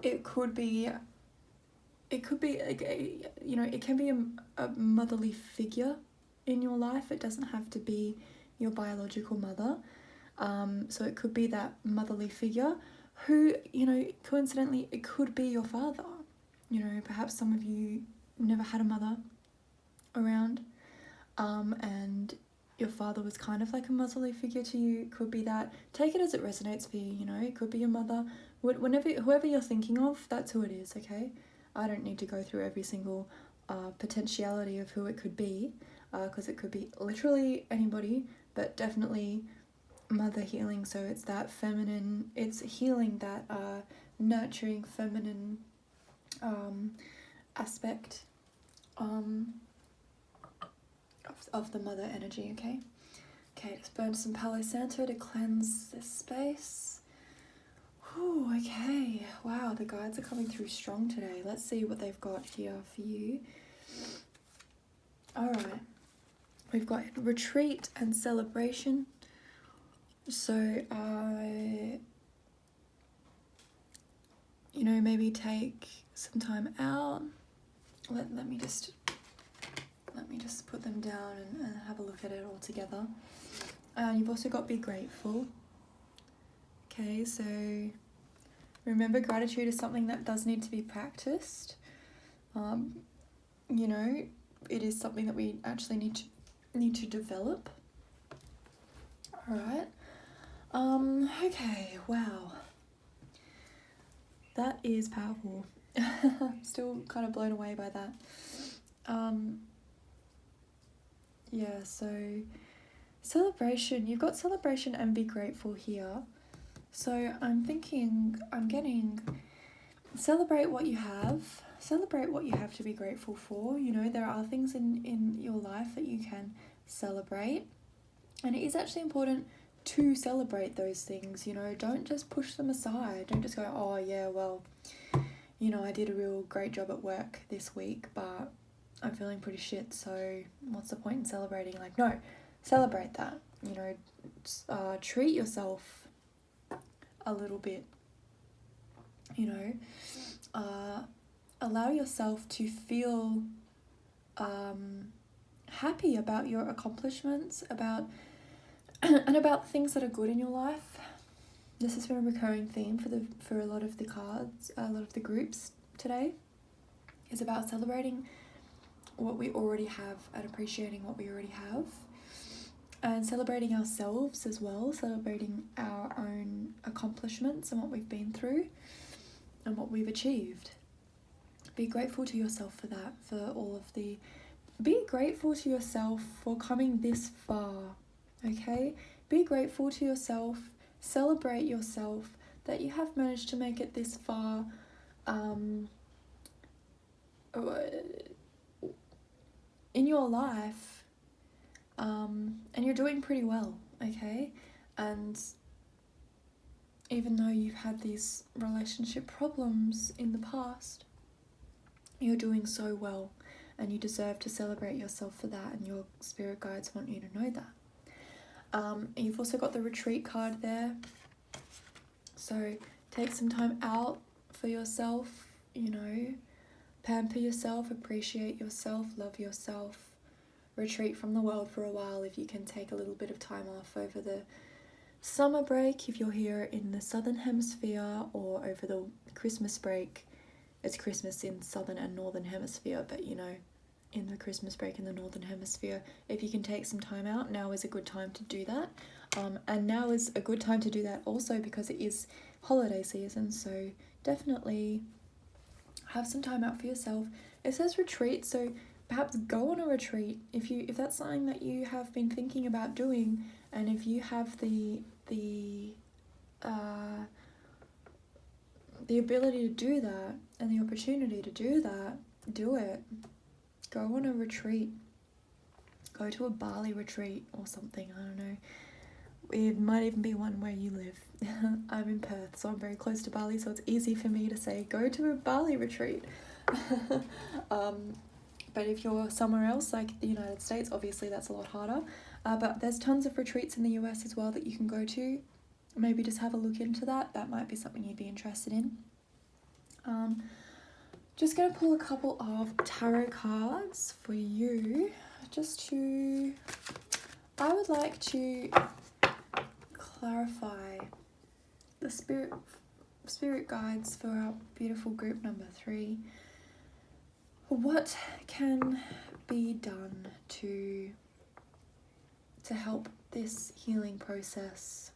it could be like it can be a motherly figure in your life. It doesn't have to be your biological mother. So it could be that motherly figure who, coincidentally, it could be your father. Perhaps some of you never had a mother around, and your father was kind of like a motherly figure to you. It could be that. Take it as it resonates for you, It could be your mother. Whoever you're thinking of, that's who it is, okay? I don't need to go through every single potentiality of who it could be, because it could be literally anybody, but definitely mother healing. So it's that feminine, it's healing that nurturing feminine aspect of the mother energy, okay? Okay, just burn some Palo Santo to cleanse this space. Whew, okay, wow, the guides are coming through strong today. Let's see what they've got here for you. Alright, we've got retreat and celebration. So, maybe take some time out. Let me just put them down and have a look at it all together. You've also got be grateful. Okay, so remember, gratitude is something that does need to be practiced. It is something that we actually need to develop. All right. Okay, wow. That is powerful. I'm still kind of blown away by that. Yeah, so celebration. You've got celebration and be grateful here. So I'm getting celebrate what you have. Celebrate what you have to be grateful for. There are things in your life that you can celebrate. And it is actually important to celebrate those things, Don't just push them aside. Don't just go, oh yeah, well, I did a real great job at work this week, but I'm feeling pretty shit, so what's the point in celebrating? Like, no, celebrate that, treat yourself a little bit, allow yourself to feel happy about your accomplishments, about things that are good in your life. This has been a recurring theme for a lot of the cards, a lot of the groups today, is about celebrating what we already have and appreciating what we already have, and celebrating ourselves as well, celebrating our own accomplishments and what we've been through and what we've achieved. Be grateful to yourself for that, be grateful to yourself for coming this far, okay? Be grateful to yourself, celebrate yourself that you have managed to make it this far, in your life, and you're doing pretty well, okay? And even though you've had these relationship problems in the past, you're doing so well, and you deserve to celebrate yourself for that, and your spirit guides want you to know that. You've also got the retreat card there, so take some time out for yourself, pamper yourself, appreciate yourself, love yourself, retreat from the world for a while if you can take a little bit of time off over the summer break if you're here in the southern hemisphere, or over the Christmas break. It's Christmas in southern and northern hemisphere, but in the Christmas break in the Northern Hemisphere. If you can take some time out, now is a good time to do that. And now is a good time to do that also because it is holiday season, so definitely have some time out for yourself. It says retreat, so perhaps go on a retreat if that's something that you have been thinking about doing, and if you have the ability to do that and the opportunity to do that, do it. Go on a retreat. Go to a Bali retreat or something, I don't know. It might even be one where you live. I'm in Perth, so I'm very close to Bali, so it's easy for me to say, go to a Bali retreat. But if you're somewhere else, like the United States, obviously that's a lot harder. But there's tons of retreats in the US as well that you can go to. Maybe just have a look into that. That might be something you'd be interested in. Just going to pull a couple of tarot cards for you. I would like to clarify the spirit guides for our beautiful group number 3. What can be done to help this healing process?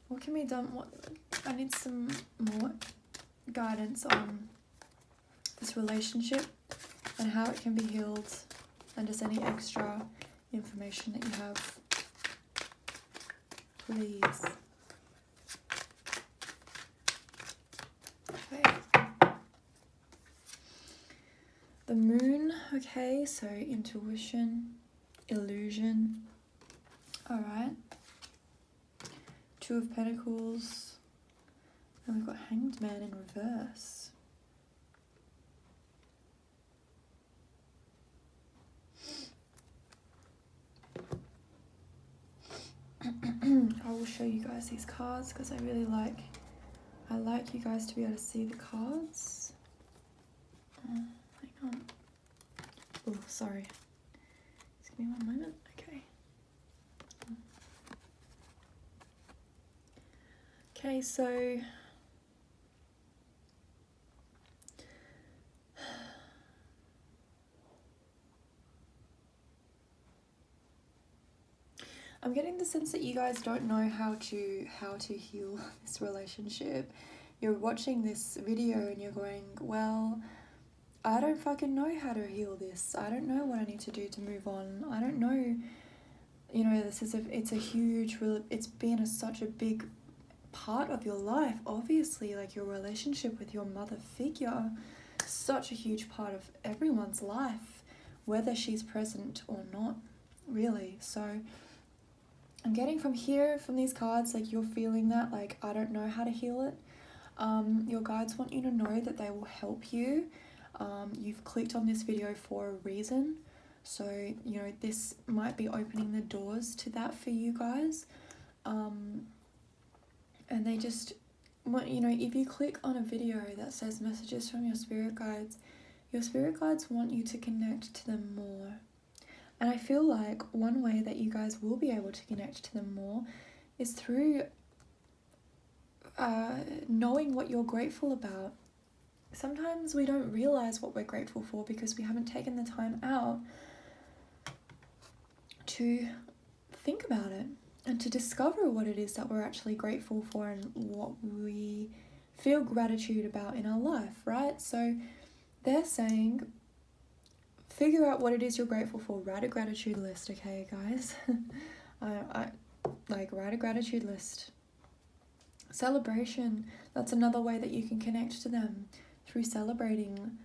What can be done? I need some more guidance on this relationship and how it can be healed, and just any extra information that you have, please. Okay. The moon, okay, so intuition, illusion, alright. 2 of Pentacles, and we've got Hanged Man in reverse. I will show you guys these cards because I like you guys to be able to see the cards. Hang on. Oh, sorry. Just give me one moment. Okay. Okay, so I'm getting the sense that you guys don't know how to heal this relationship. You're watching this video and you're going, well, I don't fucking know how to heal this. I don't know what I need to do to move on. I don't know, you know, it's been such a big part of your life, obviously, like your relationship with your mother figure, such a huge part of everyone's life, whether she's present or not, really. So I'm getting from these cards, like you're feeling that, like, I don't know how to heal it. Your guides want you to know that they will help you. You've clicked on this video for a reason. So, you know, this might be opening the doors to that for you guys. And they just want, you know, if you click on a video that says messages from your spirit guides want you to connect to them more. And I feel like one way that you guys will be able to connect to them more is through knowing what you're grateful about. Sometimes we don't realize what we're grateful for because we haven't taken the time out to think about it and to discover what it is that we're actually grateful for and what we feel gratitude about in our life, right? So they're saying, figure out what it is you're grateful for. Write a gratitude list, okay, guys? Write a gratitude list. Celebration, that's another way that you can connect to them, through celebrating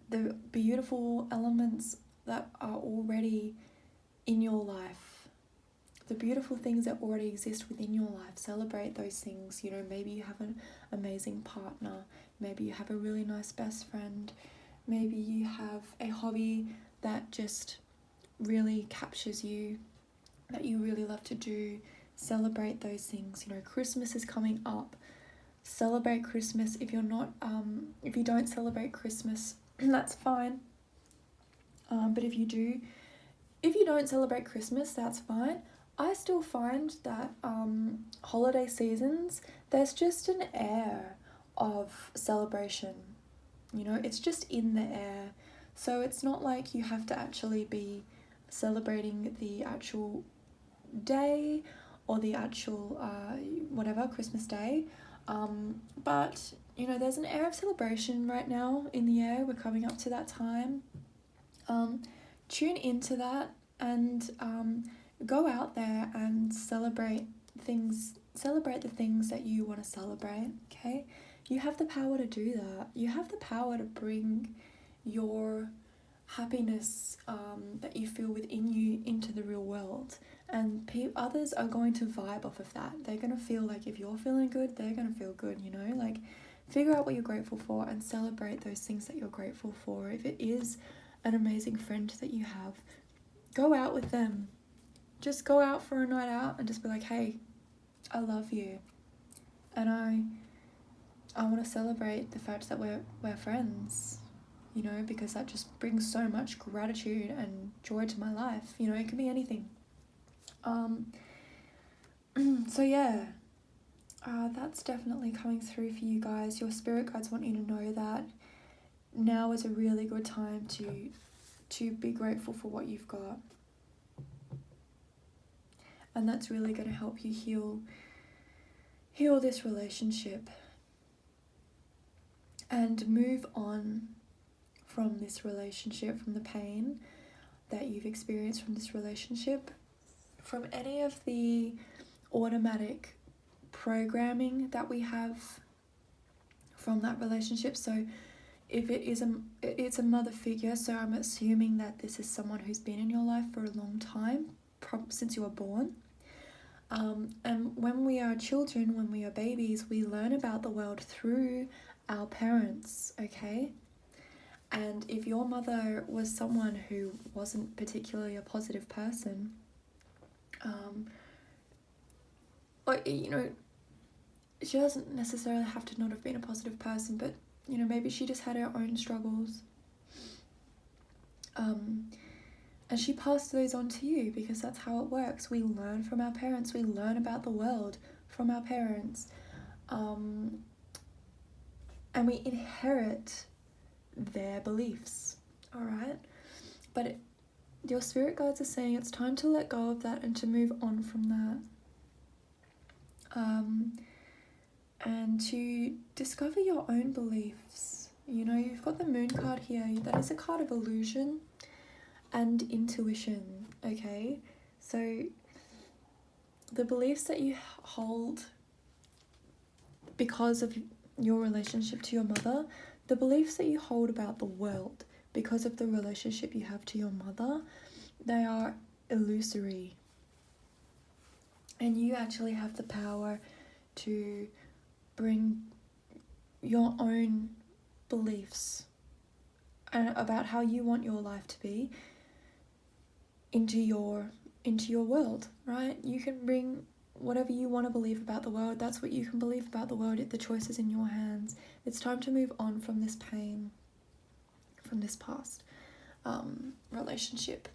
the beautiful elements that are already in your life, the beautiful things that already exist within your life. Celebrate those things. You know, maybe you have an amazing partner, maybe you have a really nice best friend, maybe you have a hobby that just really captures you, that you really love to do. Celebrate those things. You know, Christmas is coming up. Celebrate Christmas. If you don't celebrate Christmas, that's fine. But if you don't celebrate Christmas, that's fine. I still find that holiday seasons, there's just an air of celebration. You know, it's just in the air. So it's not like you have to actually be celebrating the actual day or the actual whatever, Christmas Day. But, you know, there's an air of celebration right now in the air. We're coming up to that time. Tune into that and go out there and celebrate the things that you want to celebrate, okay? You have the power to do that. You have the power to bring your happiness that you feel within you into the real world, and others are going to vibe off of that. They're going to feel like if you're feeling good, they're going to feel good, you know? Like, figure out what you're grateful for and celebrate those things that you're grateful for. If it is an amazing friend that you have, go out with them. Just go out for a night out and just be like, hey, I love you, and I want to celebrate the fact that we're friends, you know, because that just brings so much gratitude and joy to my life. You know, it can be anything. So yeah, that's definitely coming through for you guys. Your spirit guides want you to know that now is a really good time to be grateful for what you've got. And that's really going to help you heal this relationship and move on from this relationship, from the pain that you've experienced from this relationship, from any of the automatic programming that we have from that relationship. So if it's a mother figure, so I'm assuming that this is someone who's been in your life for a long time, since you were born. And when we are children, when we are babies, we learn about the world through our parents, okay? And if your mother was someone who wasn't particularly a positive person, or, you know, she doesn't necessarily have to not have been a positive person, but, you know, maybe she just had her own struggles. And she passed those on to you, because that's how it works. We learn from our parents. We learn about the world from our parents. And we inherit their beliefs, all right? But your spirit guides are saying it's time to let go of that and to move on from that. And to discover your own beliefs. You know, you've got the moon card here. That is a card of illusion and intuition, okay? So the beliefs that you hold because of your relationship to your mother, the beliefs that you hold about the world because of the relationship you have to your mother, they are illusory. And you actually have the power to bring your own beliefs about how you want your life to be into your world, right? You can bring whatever you want to believe about the world. That's what you can believe about the world. The choice is in your hands. It's time to move on from this pain, from this past relationship.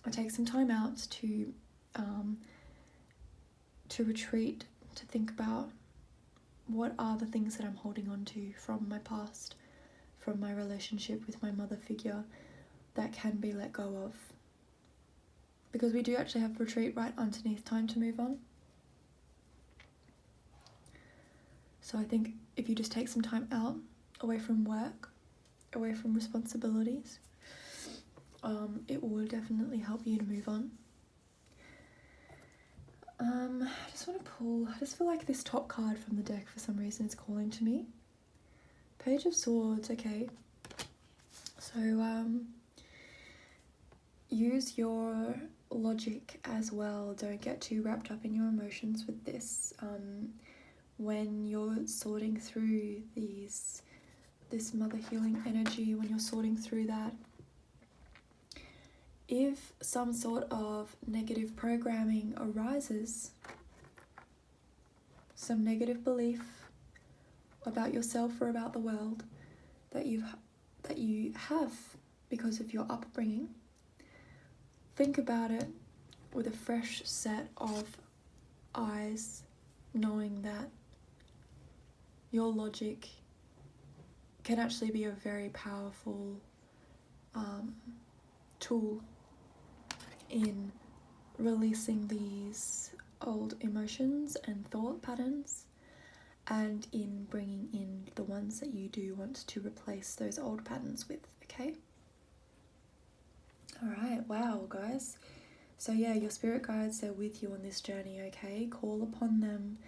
I take some time out to retreat, to think about what are the things that I'm holding on to from my past, from my relationship with my mother figure, that can be let go of. Because we do actually have retreat right underneath time to move on. So I think if you just take some time out, away from work, away from responsibilities, it will definitely help you to move on. I just want to pull, I just feel like this top card from the deck for some reason is calling to me. Page of Swords, okay. So, use your logic as well. Don't get too wrapped up in your emotions with this. When you're sorting through this mother healing energy, when you're sorting through that, if some sort of negative programming arises, some negative belief about yourself or about the world that you have because of your upbringing, think about it with a fresh set of eyes, knowing that your logic can actually be a very powerful tool in releasing these old emotions and thought patterns, and in bringing in the ones that you do want to replace those old patterns with, okay? Alright, wow, guys. So yeah, your spirit guides, they're with you on this journey, okay? Call upon them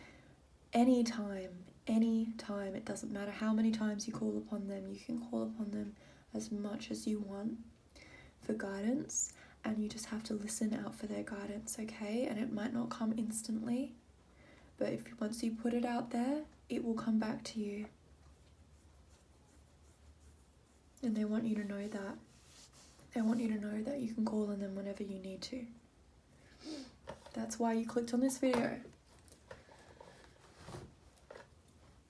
anytime. It doesn't matter how many times you call upon them. You can call upon them as much as you want for guidance, and you just have to listen out for their guidance, okay? And it might not come instantly, but once you put it out there, it will come back to you. And they want you to know that. They want you to know that you can call on them whenever you need to. That's why you clicked on this video.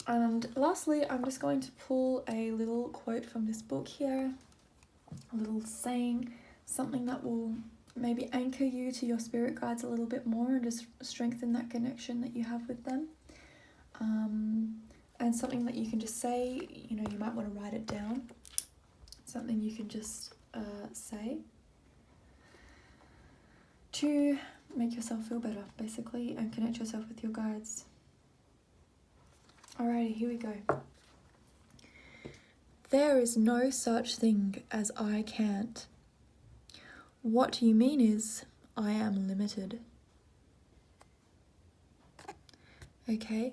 And lastly, I'm just going to pull a little quote from this book here, a little saying, something that will maybe anchor you to your spirit guides a little bit more and just strengthen that connection that you have with them. And something that you can just say, you know, you might want to write it down. Something you can just say to make yourself feel better, basically, and connect yourself with your guides. Alrighty, here we go. There is no such thing as I can't. What you mean is, I am limited. Okay?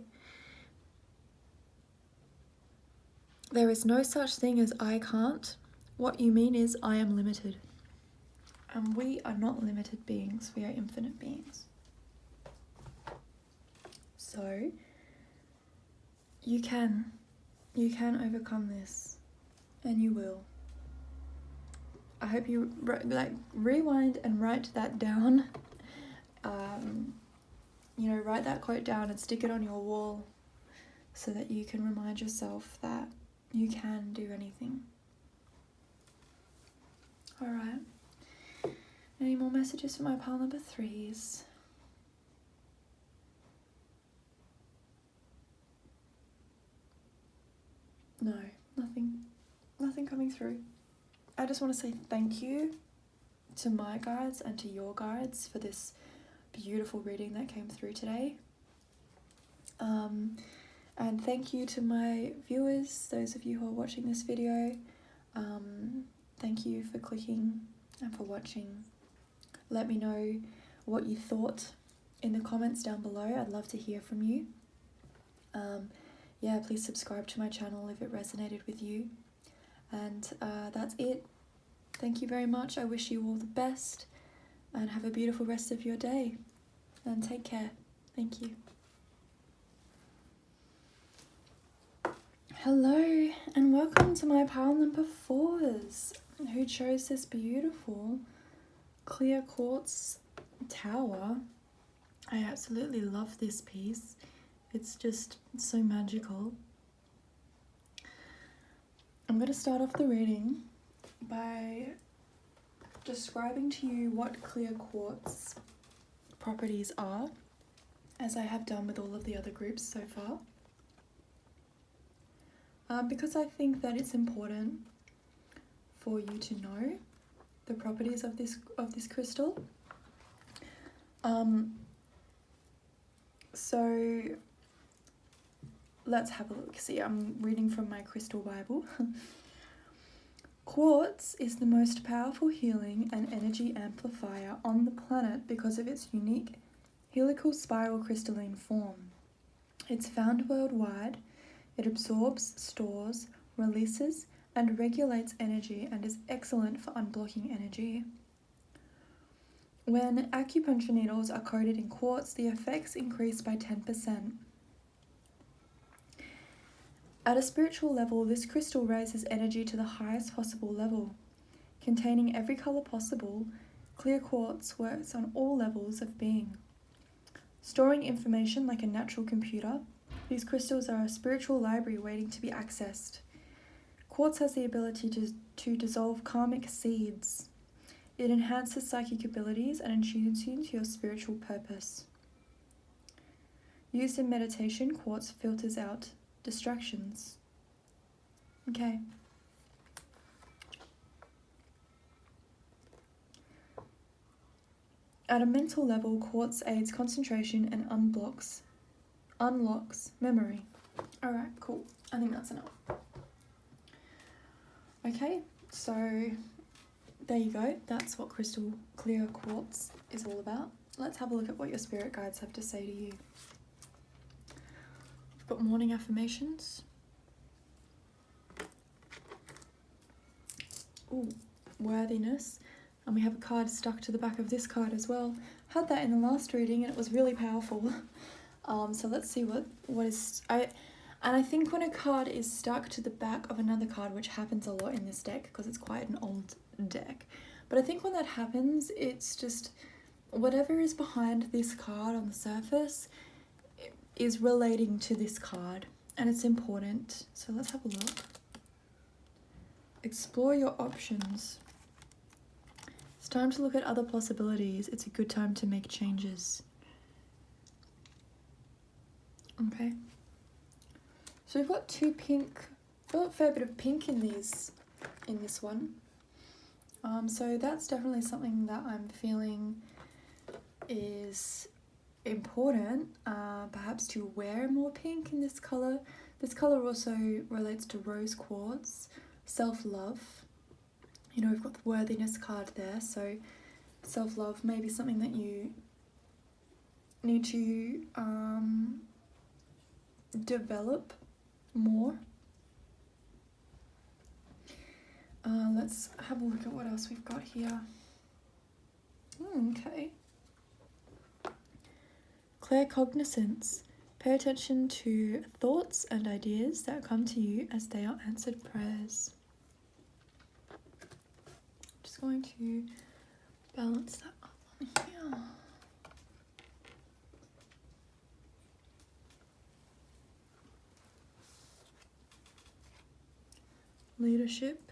There is no such thing as I can't. What you mean is, I am limited. And we are not limited beings, we are infinite beings. So, you can overcome this, and you will. I hope you rewind and write that down. You know, write that quote down and stick it on your wall so that you can remind yourself that you can do anything. Alright. Any more messages for my pile number 3s? No, nothing coming through. I just want to say thank you to my guides and to your guides for this beautiful reading that came through today. And thank you to my viewers, those of you who are watching this video. Thank you for clicking and for watching. Let me know what you thought in the comments down below. I'd love to hear from you. Yeah, please subscribe to my channel if it resonated with you. And that's it. Thank you very much. I wish you all the best and have a beautiful rest of your day. And take care. Thank you. Hello and welcome to my pile number 4s who chose this beautiful clear quartz tower. I absolutely love this piece. It's just so magical. I'm going to start off the reading by describing to you what clear quartz properties are, as I have done with all of the other groups so far. Because I think that it's important for you to know the properties of this crystal. So let's have a look. See, I'm reading from my crystal Bible. Quartz is the most powerful healing and energy amplifier on the planet because of its unique helical spiral crystalline form. It's found worldwide. It absorbs, stores, releases, and regulates energy and is excellent for unblocking energy. When acupuncture needles are coated in quartz, the effects increase by 10%. At a spiritual level, this crystal raises energy to the highest possible level. Containing every color possible, clear quartz works on all levels of being. Storing information like a natural computer, these crystals are a spiritual library waiting to be accessed. Quartz has the ability to dissolve karmic seeds. It enhances psychic abilities and attunes you to your spiritual purpose. Used in meditation, quartz filters out distractions. Okay. At a mental level, quartz aids concentration and unlocks memory. Alright, cool. I think that's enough. Okay, so there you go. That's what crystal clear quartz is all about. Let's have a look at what your spirit guides have to say to you. We've got morning affirmations. Ooh, worthiness. And we have a card stuck to the back of this card as well. Had that in the last reading and it was really powerful. So let's see what is... I think when a card is stuck to the back of another card, which happens a lot in this deck because it's quite an old deck, but I think when that happens, it's just whatever is behind this card on the surface is relating to this card and it's important. So let's have a look. Explore your options. It's time to look at other possibilities. It's a good time to make changes. Okay. So we've got two pink, we've got a fair bit of pink in this one. So that's definitely something that I'm feeling is important, perhaps to wear more pink in this colour. This colour also relates to rose quartz, self-love. You know, we've got the worthiness card there, so self-love may be something that you need to develop more. Let's have a look at what else we've got here. Okay. Claircognizance. Pay attention to thoughts and ideas that come to you as they are answered prayers. Just going to balance that up on here. Leadership.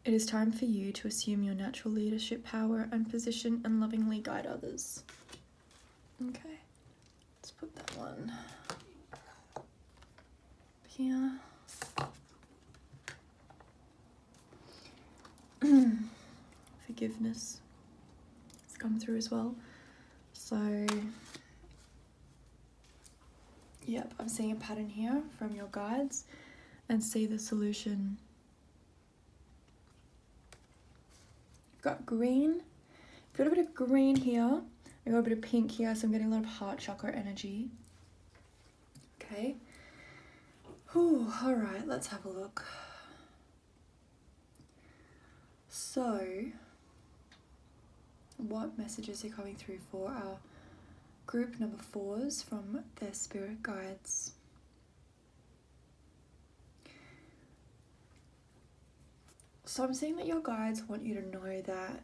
It is time for you to assume your natural leadership power and position and lovingly guide others. Okay, let's put that one here. Forgiveness. It's come through as well. So, yep, I'm seeing a pattern here from your guides and see the solution. Got green, got a bit of green here, I got a bit of pink here, so I'm getting a lot of heart chakra energy. Okay. Whew, alright, let's have a look. So, what messages are coming through for our group number 4s from their spirit guides? So I'm seeing that your guides want you to know that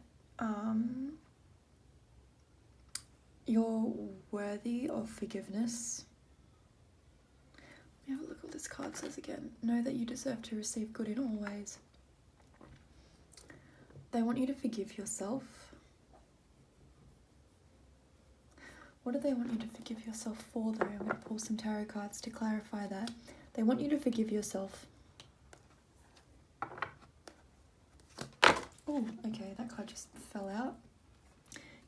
you're worthy of forgiveness. Let me have a look at what this card says again. Know that you deserve to receive good in all ways. They want you to forgive yourself. What do they want you to forgive yourself for though? I'm going to pull some tarot cards to clarify that. They want you to forgive yourself. Oh, okay, that card just fell out.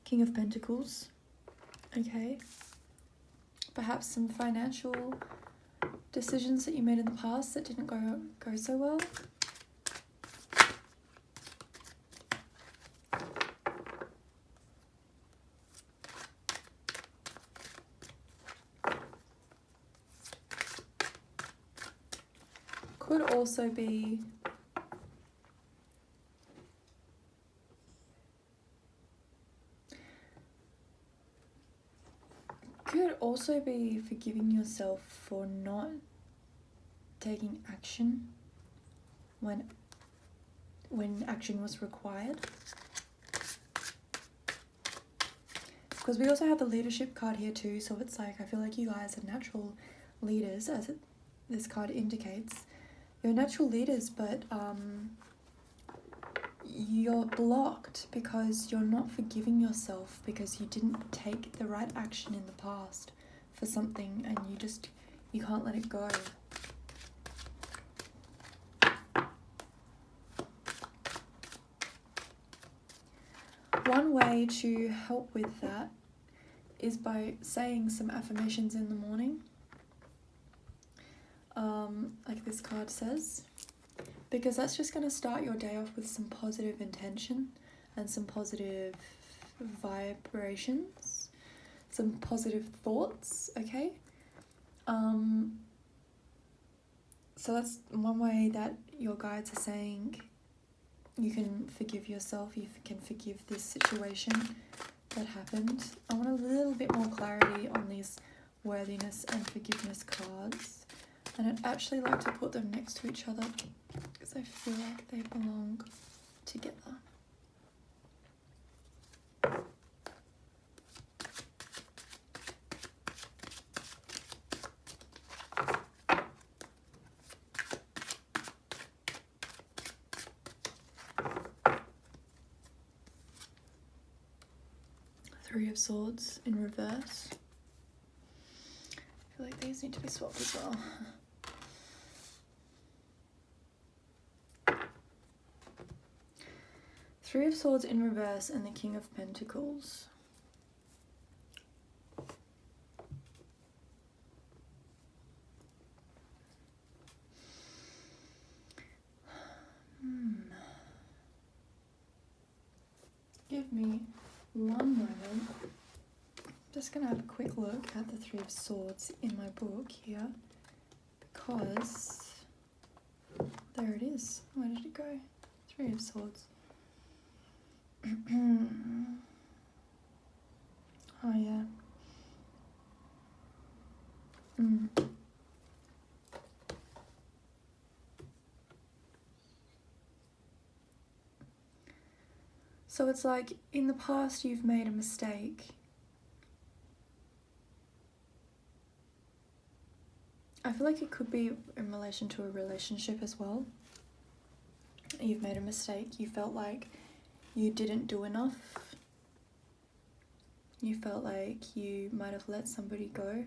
King of Pentacles. Okay. Perhaps some financial decisions that you made in the past that didn't go so well. Could also be forgiving yourself for not taking action when action was required. Because we also have the leadership card here too, so it's like I feel like you guys are natural leaders, as this card indicates. You're natural leaders, but you're blocked because you're not forgiving yourself because you didn't take the right action in the past for something and you can't let it go. one way to help with that is by saying some affirmations in the morning, like this card says, because that's just going to start your day off with some positive intention and some positive vibrations, some positive thoughts, okay? So that's one way that your guides are saying you can forgive yourself, you can forgive this situation that happened. I want a little bit more clarity on these worthiness and forgiveness cards, and I'd actually like to put them next to each other because I feel like they belong together. Three of Swords in reverse. I feel like these need to be swapped as well. Three of Swords in reverse and the King of Pentacles. Give me one moment. Just gonna have a quick look at the Three of Swords in my book here, because there it is. Where did it go? Three of Swords. Oh yeah. So it's like in the past you've made a mistake. I feel like it could be in relation to a relationship as well. You've made a mistake. You felt like you didn't do enough. You felt like you might have let somebody go.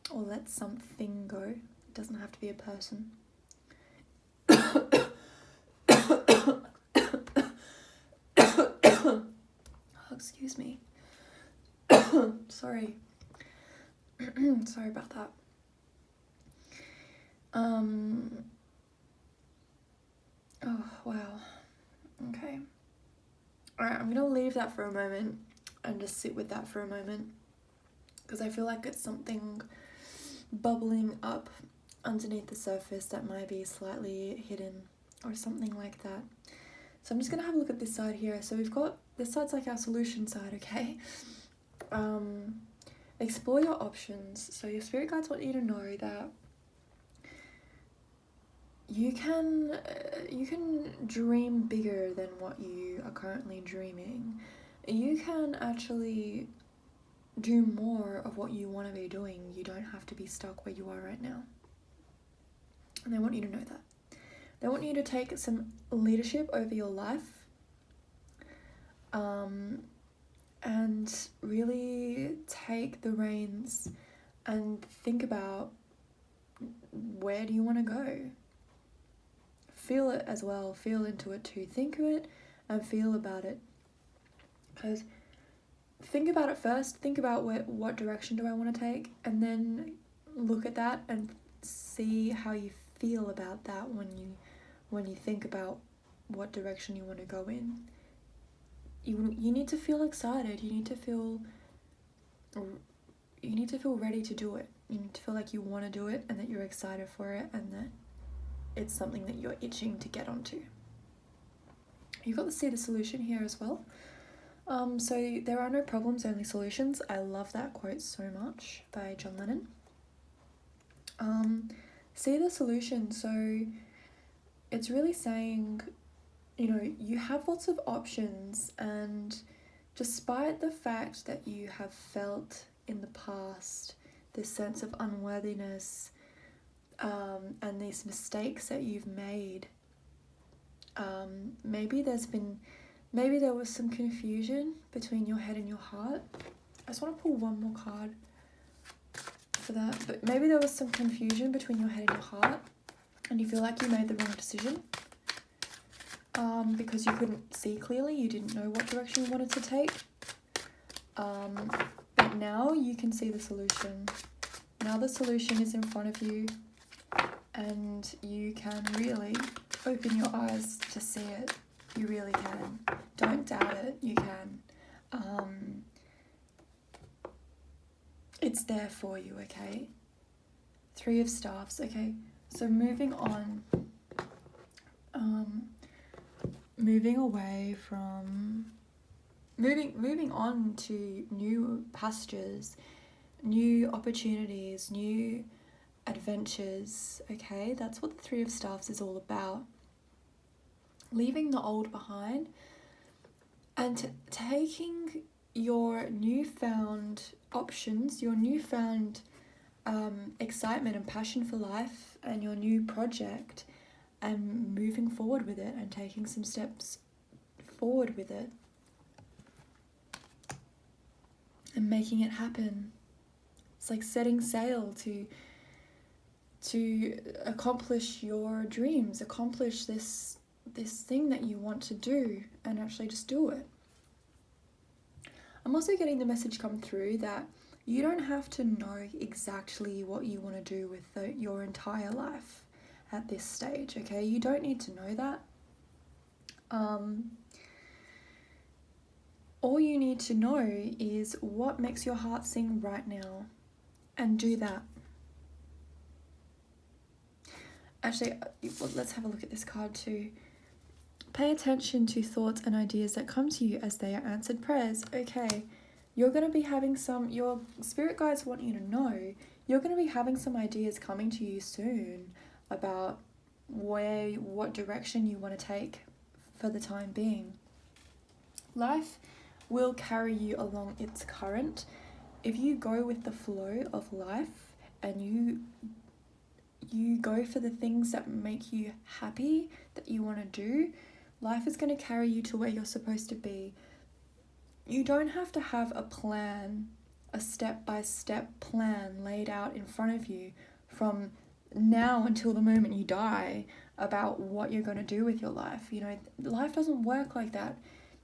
Or let something go. It doesn't have to be a person. Oh, excuse me. Sorry. Sorry about that. Oh, wow. Okay. Alright, I'm gonna leave that for a moment and just sit with that for a moment, because I feel like it's something bubbling up underneath the surface that might be slightly hidden or something like that. So I'm just gonna have a look at this side here. So we've got, this side's like our solution side, okay? Explore your options. So your spirit guides want you to know that you can dream bigger than what you are currently dreaming. You can actually do more of what you want to be doing. You don't have to be stuck where you are right now. And they want you to know that. They want you to take some leadership over your life, and really take the reins and think about, where do you want to go? Feel it as well. Feel into it too. Think of it and feel about it. Because think about it first. Think about what direction do I want to take, and then look at that and see how you feel about that when you think about what direction you want to go in. You need to feel excited. You need to feel ready to do it. You need to feel like you want to do it and that you're excited for it and that it's something that you're itching to get onto. You've got to see the solution here as well. So there are no problems, only solutions. I love that quote so much by John Lennon. See the solution. So it's really saying, you have lots of options, and despite the fact that you have felt in the past this sense of unworthiness, and these mistakes that you've made, maybe there was some confusion between your head and your heart. I just want to pull one more card for that, but maybe there was some confusion between your head and your heart, and you feel like you made the wrong decision. because you couldn't see clearly, you didn't know what direction you wanted to take. But now you can see the solution. Now the solution is in front of you, and you can really open your eyes to see it. You really can. Don't doubt it. You can. It's there for you, okay? 3 of Staffs, okay? So moving on. Moving away from... Moving on to new pastures, new opportunities, new adventures, okay? That's what the 3 of Staffs is all about. Leaving the old behind and taking your newfound options, your newfound excitement and passion for life and your new project, and moving forward with it and taking some steps forward with it and making it happen. It's like setting sail to accomplish your dreams, accomplish this thing that you want to do, and actually just do it. I'm also getting the message come through that you don't have to know exactly what you want to do with your entire life at this stage, okay? You don't need to know that. All you need to know is what makes your heart sing right now, and do that. Actually, let's have a look at this card too. Pay attention to thoughts and ideas that come to you as they are answered prayers. Okay, you're going to be having your spirit guides want you to know, you're going to be having some ideas coming to you soon about what direction you want to take for the time being. Life will carry you along its current. If you go with the flow of life and you go for the things that make you happy, that you want to do, life is going to carry you to where you're supposed to be. You don't have to have a plan, a step-by-step plan laid out in front of you from now until the moment you die about what you're going to do with your life. You know, life doesn't work like that.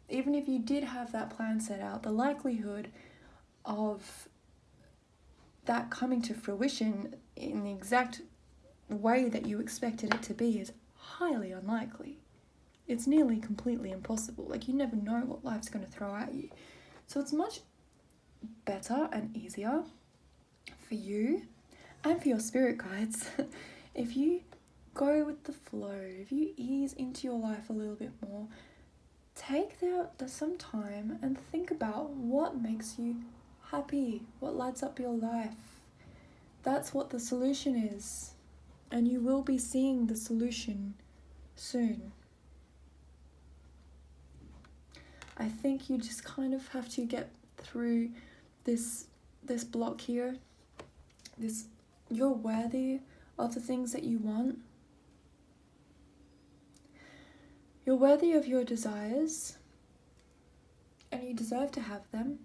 Even if you did have that plan set out, the likelihood of that coming to fruition in the exact way that you expected it to be is highly unlikely. It's nearly completely impossible. Like, you never know what life's going to throw at you. So it's much better and easier for you and for your spirit guides if you go with the flow, if you ease into your life a little bit more, take some time and think about what makes you happy, what lights up your life. That's what the solution is, and you will be seeing the solution soon. I think you just kind of have to get through this block here. You're worthy of the things that you want. You're worthy of your desires, and you deserve to have them.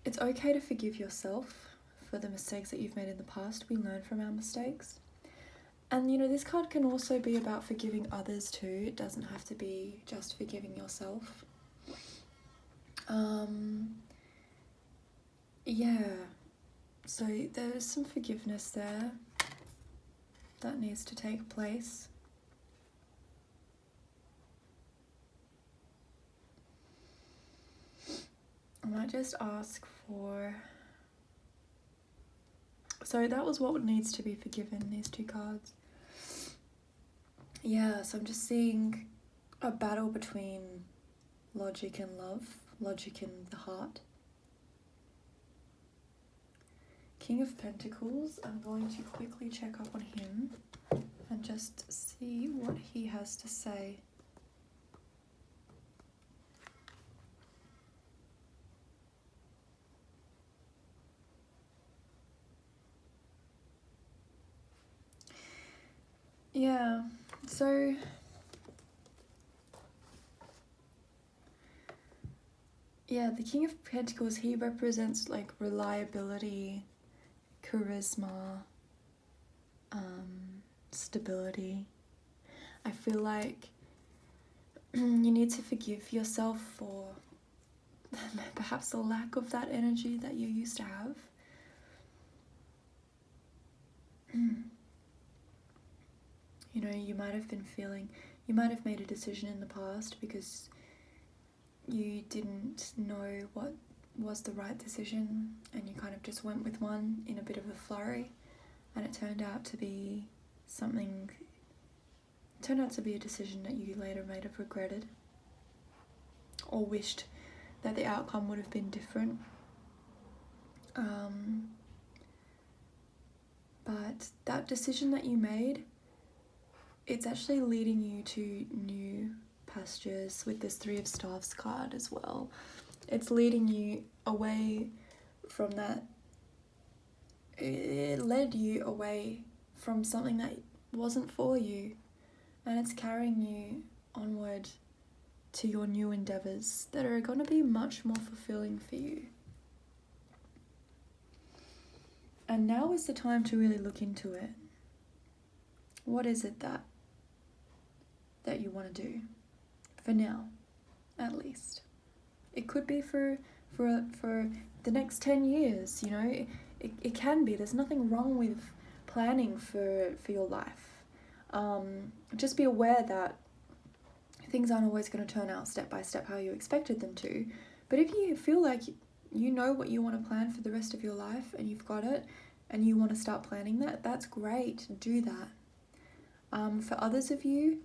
It's okay to forgive yourself for the mistakes that you've made in the past. We learn from our mistakes. And you know, this card can also be about forgiving others too. It doesn't have to be just forgiving yourself. Yeah, so there's some forgiveness there that needs to take place. I might just ask for... So that was what needs to be forgiven, these 2 cards. Yeah, so I'm just seeing a battle between logic and love, logic and the heart. King of Pentacles, I'm going to quickly check up on him and just see what he has to say. Yeah, so yeah, the King of Pentacles, he represents like reliability, charisma, stability. I feel like you need to forgive yourself for perhaps the lack of that energy that you used to have. You know, you might have made a decision in the past because you didn't know what was the right decision, and you kind of just went with one in a bit of a flurry, and it turned out to be a decision that you later might have regretted or wished that the outcome would have been different. But that decision that you made, it's actually leading you to new pastures with this Three of Staffs card as well. It's leading you away from that. It led you away from something that wasn't for you, and it's carrying you onward to your new endeavors that are going to be much more fulfilling for you. And now is the time to really look into it. What is it that you want to do? For now, at least. It could be for the next 10 years, you know. It can be. There's nothing wrong with planning for your life. Just be aware that things aren't always going to turn out step by step how you expected them to. But if you feel like you know what you want to plan for the rest of your life and you've got it and you want to start planning that, that's great. Do that. For others of you,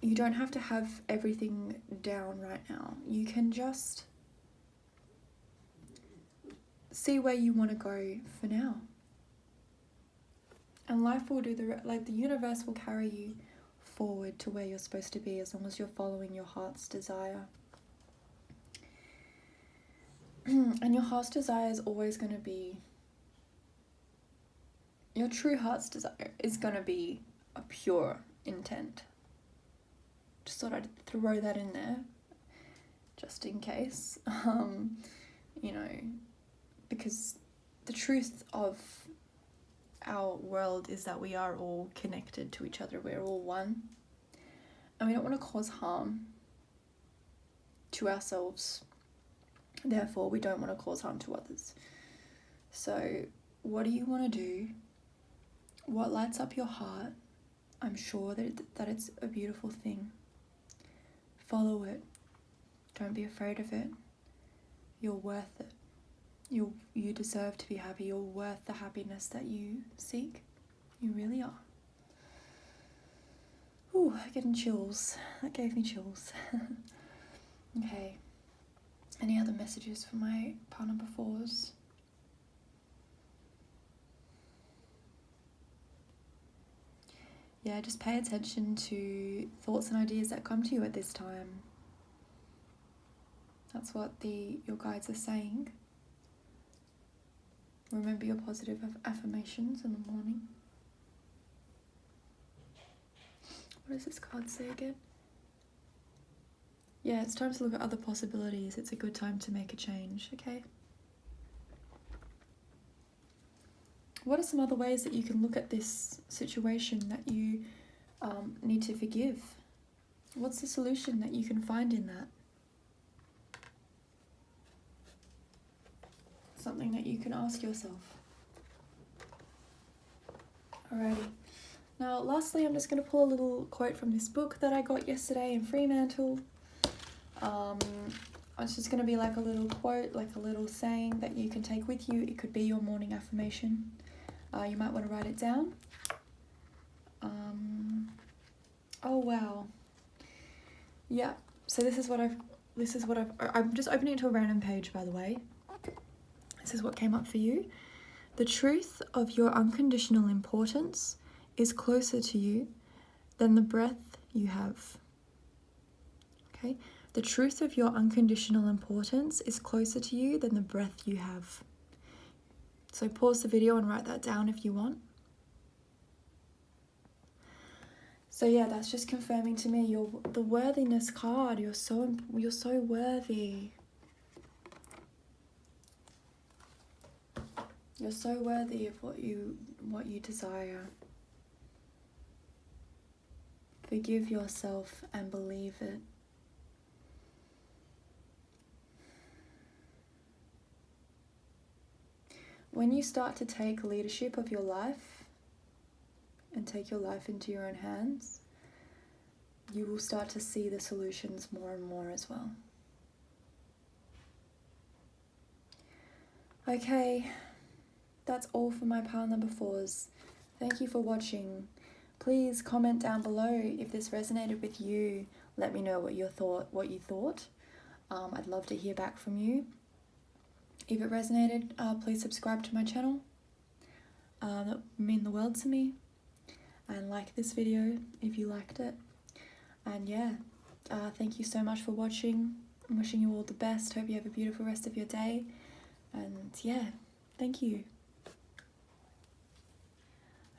you don't have to have everything down right now. You can just see where you want to go for now. And life will do the universe will carry you forward to where you're supposed to be as long as you're following your heart's desire. And your heart's desire is always going to be, your true heart's desire is going to be a pure intent. Just thought I'd throw that in there, just in case. You know, because the truth of our world is that we are all connected to each other. We're all one. And we don't want to cause harm to ourselves. Therefore, we don't want to cause harm to others. So, what do you want to do? What lights up your heart? I'm sure that it's a beautiful thing. Follow it. Don't be afraid of it. You're worth it. You deserve to be happy. You're worth the happiness that you seek. You really are. Ooh, getting chills. That gave me chills. Okay. Any other messages for my partner befores? Yeah, just pay attention to thoughts and ideas that come to you at this time. That's what your guides are saying. Remember your positive affirmations in the morning. What does this card say again? Yeah, it's time to look at other possibilities. It's a good time to make a change, okay? What are some other ways that you can look at this situation that you need to forgive? What's the solution that you can find in that? Something that you can ask yourself. Alrighty. Now, lastly, I'm just going to pull a little quote from this book that I got yesterday in Fremantle. It's just going to be like a little quote, like a little saying that you can take with you. It could be your morning affirmation. You might want to write it down. Oh wow. Yeah. So I'm just opening it to a random page, by the way. This is what came up for you. The truth of your unconditional importance is closer to you than the breath you have. Okay? The truth of your unconditional importance is closer to you than the breath you have. So pause the video and write that down if you want. So yeah, that's just confirming to me the worthiness card. You're so worthy. You're so worthy of what you desire. Forgive yourself and believe it. When you start to take leadership of your life and take your life into your own hands, you will start to see the solutions more and more as well. Okay, that's all for my pile number 4s. Thank you for watching. Please comment down below if this resonated with you. Let me know what you thought. I'd love to hear back from you. If it resonated, please subscribe to my channel. That would mean the world to me. And like this video if you liked it. And yeah, thank you so much for watching. I'm wishing you all the best. Hope you have a beautiful rest of your day. And yeah, thank you.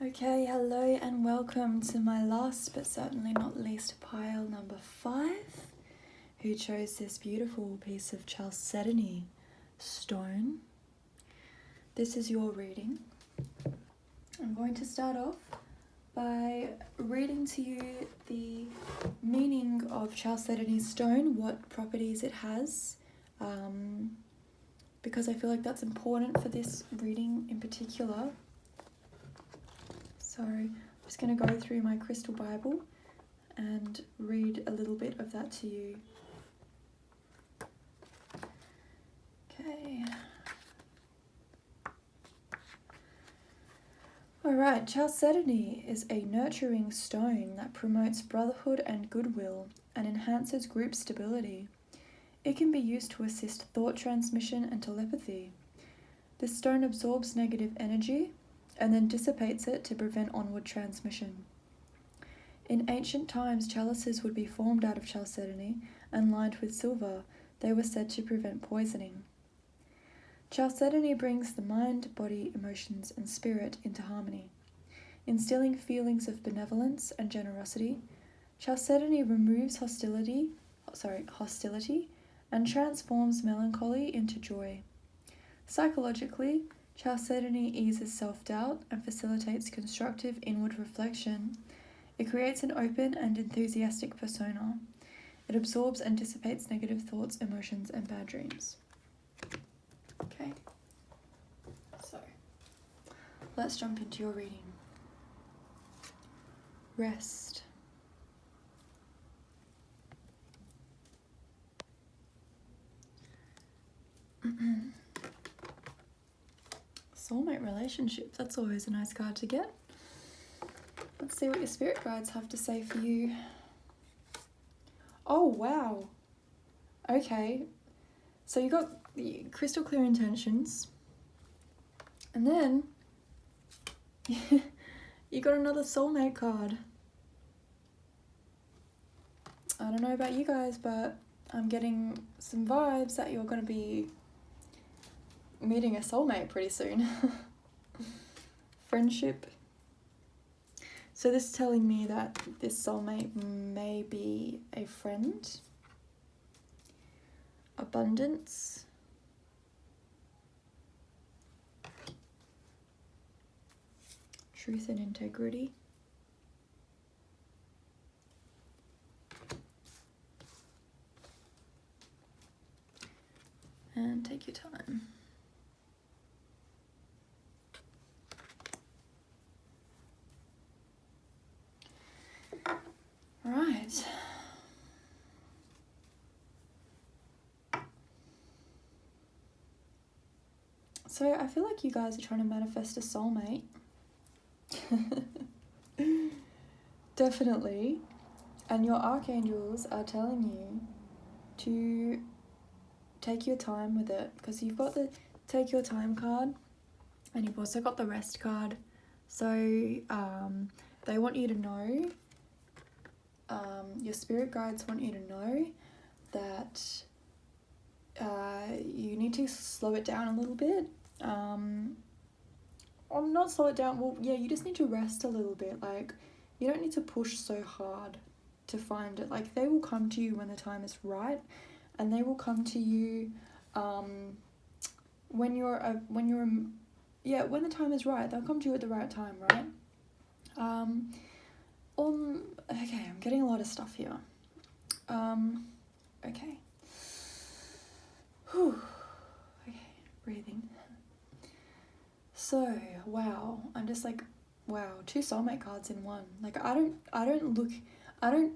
Okay, hello and welcome to my last but certainly not least pile number 5, who chose this beautiful piece of chalcedony stone. This is your reading. I'm going to start off by reading to you the meaning of chalcedony stone, what properties it has, because I feel like that's important for this reading in particular. So I'm just going to go through my crystal Bible and read a little bit of that to you. Okay. Alright, chalcedony is a nurturing stone that promotes brotherhood and goodwill and enhances group stability. It can be used to assist thought transmission and telepathy. This stone absorbs negative energy and then dissipates it to prevent onward transmission. In ancient times, chalices would be formed out of chalcedony and lined with silver. They were said to prevent poisoning. Chalcedony brings the mind, body, emotions, and spirit into harmony, instilling feelings of benevolence and generosity. Chalcedony removes hostility and transforms melancholy into joy. Psychologically, chalcedony eases self-doubt and facilitates constructive inward reflection. It creates an open and enthusiastic persona. It absorbs and dissipates negative thoughts, emotions, and bad dreams. Okay, so let's jump into your reading. Rest. Soulmate relationship, that's always a nice card to get. Let's see what your spirit guides have to say for you. Oh, wow. Okay, so you got the crystal clear intentions, and then you got another soulmate card. I don't know about you guys, but I'm getting some vibes that you're going to be meeting a soulmate pretty soon. Friendship. So this is telling me that this soulmate may be a friend. Abundance. Truth and integrity. And take your time. All right. So I feel like you guys are trying to manifest a soulmate. Definitely. And your archangels are telling you to take your time with it, because you've got the take your time card and you've also got the rest card. So they want you to know, your spirit guides want you to know that you need to slow it down a little bit. Or not slow it down, well, yeah, you just need to rest a little bit. Like, you don't need to push so hard to find it. Like, they will come to you when the time is right, and they will come to you when the time is right. They'll come to you at the right time, right? Okay, I'm getting a lot of stuff here. Okay. Whew. Okay, breathing. So, wow, I'm just like, wow, 2 soulmate cards in one. Like, I don't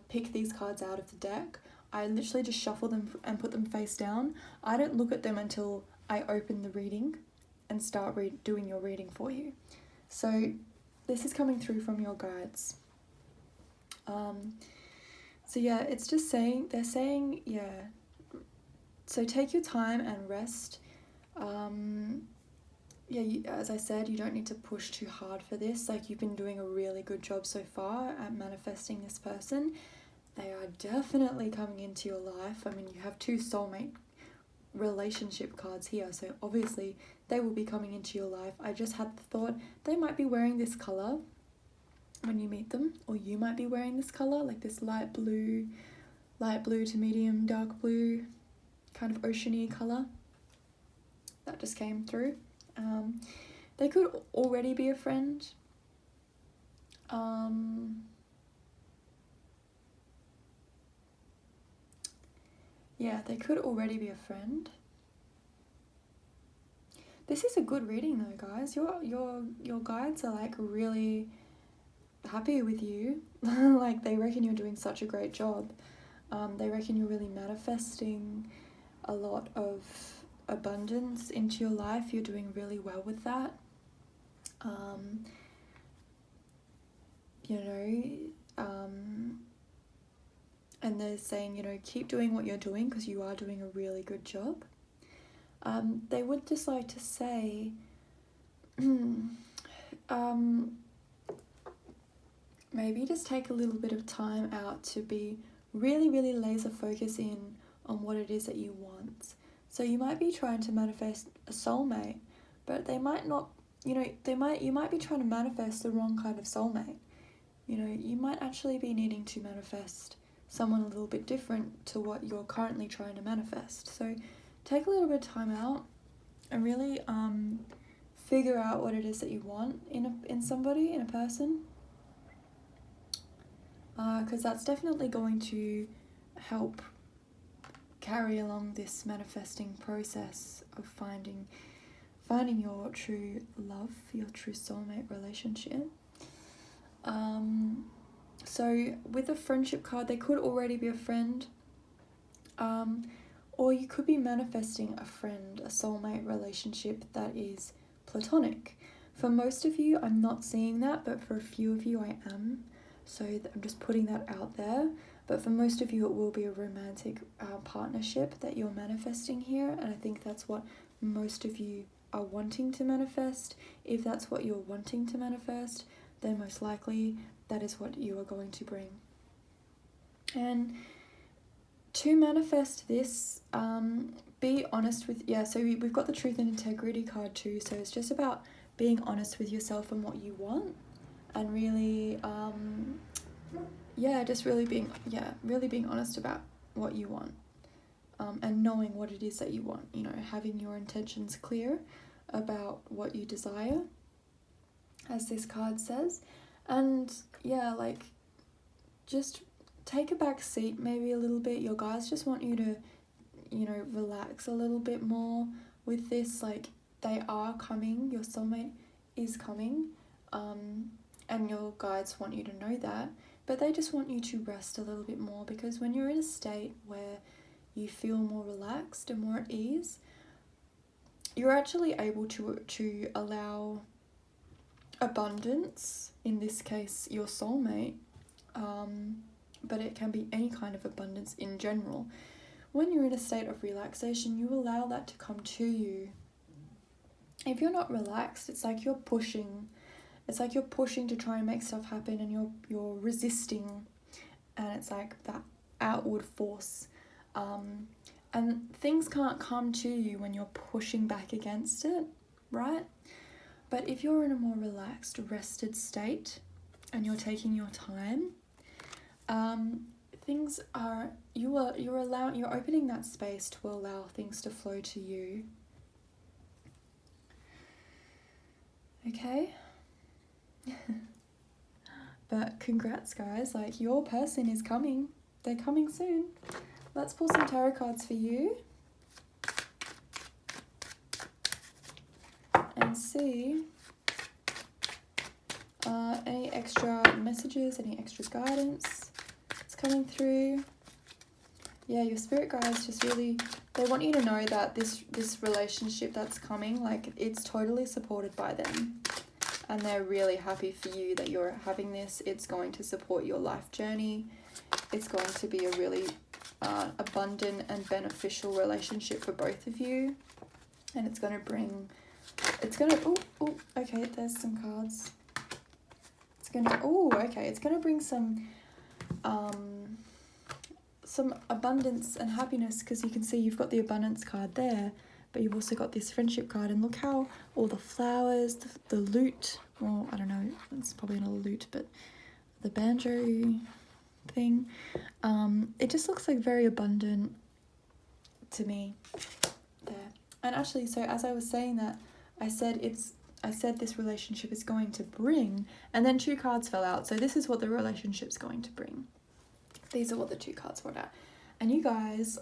pick these cards out of the deck. I literally just shuffle them and put them face down. I don't look at them until I open the reading and start doing your reading for you. So this is coming through from your guides. So yeah, it's just saying, they're saying, yeah, so take your time and rest. Yeah, as I said, you don't need to push too hard for this. Like, you've been doing a really good job so far at manifesting this person. They are definitely coming into your life. I mean, you have 2 soulmate relationship cards here, so obviously they will be coming into your life. I just had the thought they might be wearing this colour when you meet them, or you might be wearing this colour, like this light blue to medium dark blue, kind of oceany colour. That just came through. They could already be a friend. Yeah, they could already be a friend. This is a good reading though, guys. Your guides are like really happy with you. Like, they reckon you're doing such a great job. They reckon you're really manifesting a lot of abundance into your life. You're doing really well with that. And they're saying, keep doing what you're doing because you are doing a really good job. They would just like to say, maybe just take a little bit of time out to be really, really laser focusing on what it is that you want. So you might be trying to manifest a soulmate, but they might not, you might be trying to manifest the wrong kind of soulmate. You might actually be needing to manifest someone a little bit different to what you're currently trying to manifest. So take a little bit of time out and really figure out what it is that you want in somebody, in a person. Because that's definitely going to help carry along this manifesting process of finding your true love, your true soulmate relationship. So with a friendship card, they could already be a friend, or you could be manifesting a friend, a soulmate relationship that is platonic. For most of you, I'm not seeing that, but for a few of you, I am. So I'm just putting that out there. But for most of you, it will be a romantic partnership that you're manifesting here. And I think that's what most of you are wanting to manifest. If that's what you're wanting to manifest, then most likely that is what you are going to bring. And to manifest this, be honest with, so we've got the truth and integrity card too. So it's just about being honest with yourself and what you want. And really, just really being honest about what you want, and knowing what it is that you want, having your intentions clear about what you desire, as this card says. And just take a back seat maybe a little bit. Your guys just want you to, relax a little bit more with this. Like, they are coming, your soulmate is coming, and your guides want you to know that, but they just want you to rest a little bit more, because when you're in a state where you feel more relaxed and more at ease, you're actually able to allow abundance, in this case your soulmate, but it can be any kind of abundance in general. When you're in a state of relaxation, you allow that to come to you. If you're not relaxed, it's like you're pushing to try and make stuff happen, and you're resisting, and it's like that outward force, and things can't come to you when you're pushing back against it, right? But if you're in a more relaxed, rested state and you're taking your time, you're opening that space to allow things to flow to you. Okay? But congrats, guys. Like, your person is coming. They're coming soon. Let's pull some tarot cards for you. And see any extra messages, any extra guidance that's coming through. Yeah, your spirit guides just really, they want you to know that this relationship that's coming, like, it's totally supported by them. And they're really happy for you that you're having this. It's going to support your life journey. It's going to be a really abundant and beneficial relationship for both of you. And it's going to bring, okay, there's some cards. It's going to, it's going to bring some abundance and happiness, because you can see you've got the abundance card there, but you've also got this friendship card, and look how all the flowers, the lute, well, I don't know, it's probably not a lute, but the banjo thing, it just looks like very abundant to me there. And actually, so as I was saying that, I said this relationship is going to bring, and then 2 cards fell out, so this is what the relationship's going to bring. These are what the 2 cards brought out. And you guys,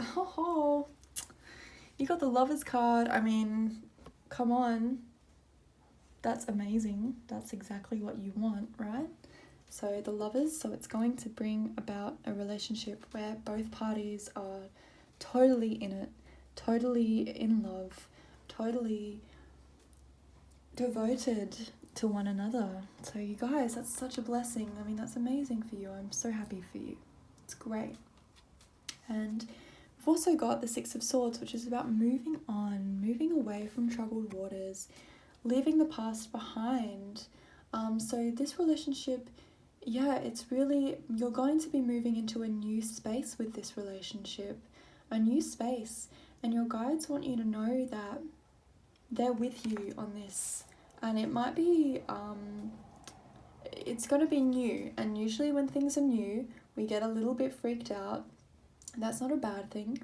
you got the Lovers card. I mean, come on. That's amazing. That's exactly what you want, right? So the Lovers, so it's going to bring about a relationship where both parties are totally in it, totally in love, totally devoted to one another. So you guys, that's such a blessing. I mean, that's amazing for you. I'm so happy for you. It's great. And we've also got the 6 of Swords, which is about moving on, moving away from troubled waters, leaving the past behind. So this relationship, yeah, it's really, you're going to be moving into a new space with this relationship, a new space. And your guides want you to know that they're with you on this. And it might be, it's going to be new. And usually when things are new, we get a little bit freaked out. That's not a bad thing.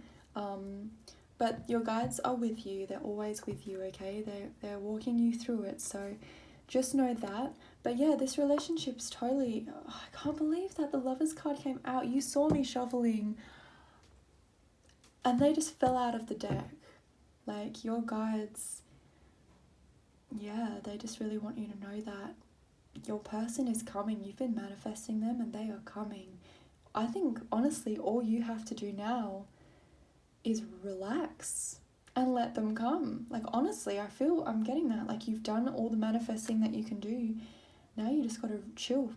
But your guides are with you. They're always with you, okay? They're walking you through it. So just know that. But yeah, this relationship's totally... I can't believe that the Lovers card came out. You saw me shuffling. And they just fell out of the deck. Like, your guides... Yeah, they just really want you to know that your person is coming. You've been manifesting them and they are coming. I think, honestly, all you have to do now is relax and let them come. Like, honestly, I feel I'm getting that. Like, you've done all the manifesting that you can do. Now you just got to chill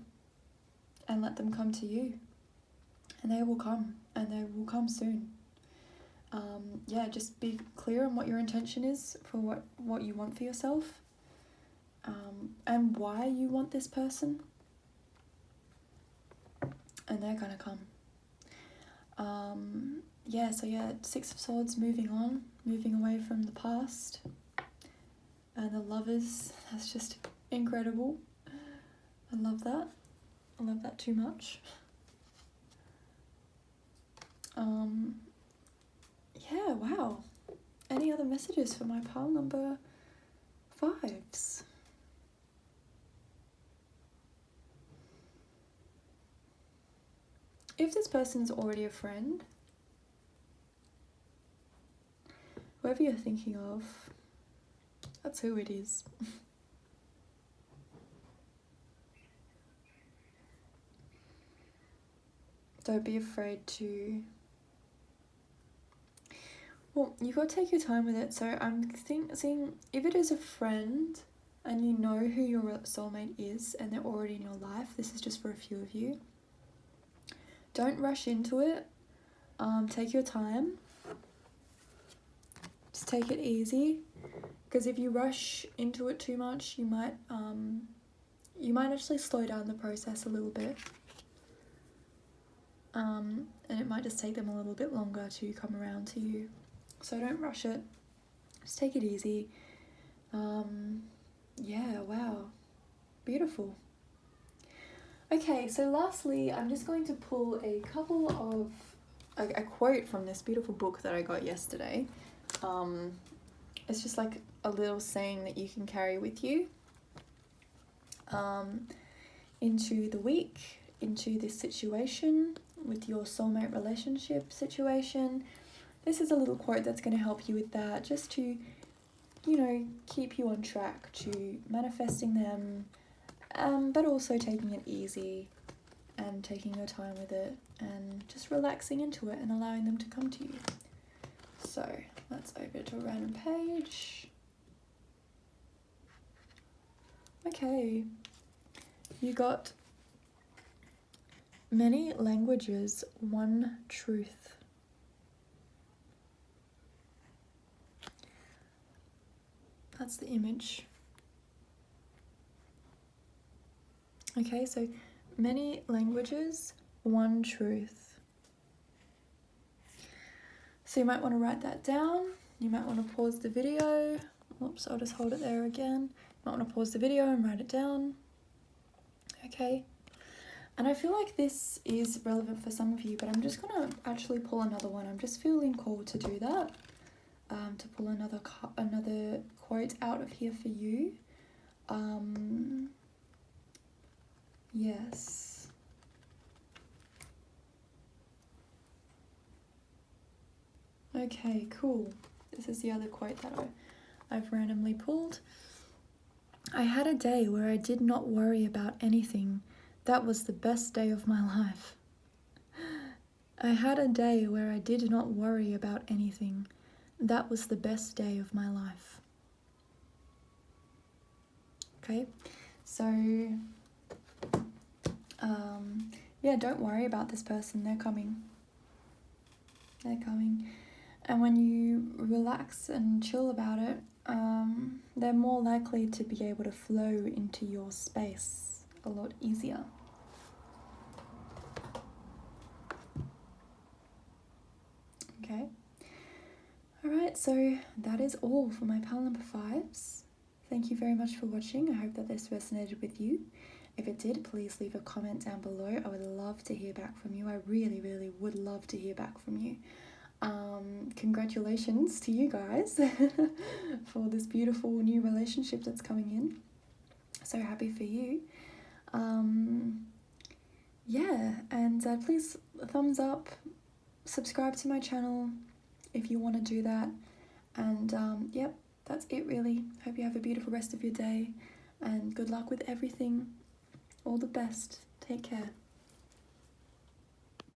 and let them come to you. And they will come. And they will come soon. Yeah, just be clear on what your intention is for what you want for yourself. And why you want this person. And they're gonna come. Yeah, so yeah, 6 of Swords, moving on, moving away from the past. And the Lovers, that's just incredible. I love that. I love that too much. Yeah, wow. Any other messages for my pile number 5s? If this person's already a friend, whoever you're thinking of, that's who it is. Don't be afraid to... Well, you got to take your time with it. So I'm seeing if it is a friend and you know who your soulmate is and they're already in your life, this is just for a few of you. Don't rush into it. Take your time. Just take it easy. Because if you rush into it too much, you might actually slow down the process a little bit. And it might just take them a little bit longer to come around to you. So don't rush it. Just take it easy. Yeah, wow. Beautiful. Okay, so lastly, I'm just going to pull a couple of... a quote from this beautiful book that I got yesterday. It's just like a little saying that you can carry with you. into the week, into this situation with your soulmate relationship situation. This is a little quote that's going to help you with that, just to, you know, keep you on track to manifesting them, but also taking it easy and taking your time with it and just relaxing into it and allowing them to come to you. So let's open it to a random page. Okay, you got many languages, one truth. That's the image. Okay, so many languages, one truth. So you might want to write that down. You might want to pause the video. Oops, I'll just hold it there again. You might want to pause the video and write it down. Okay. And I feel like this is relevant for some of you, but I'm just going to actually pull another one. I'm just feeling called to do that. To pull another quote out of here for you. Yes. Okay, cool. This is the other quote that I've randomly pulled. I had a day where I did not worry about anything. That was the best day of my life. I had a day where I did not worry about anything. That was the best day of my life. Okay, so yeah, don't worry about this person. They're coming. They're coming. And when you relax and chill about it, they're more likely to be able to flow into your space a lot easier. Okay. Alright, so that is all for my pile number 5s. Thank you very much for watching. I hope that this resonated with you. If it did, please leave a comment down below. I would love to hear back from you. I really, really would love to hear back from you. Congratulations to you guys for this beautiful new relationship that's coming in. So happy for you. Yeah, and please thumbs up, subscribe to my channel if you want to do that. And yep, that's it really. Hope you have a beautiful rest of your day and good luck with everything. All the best. Take care.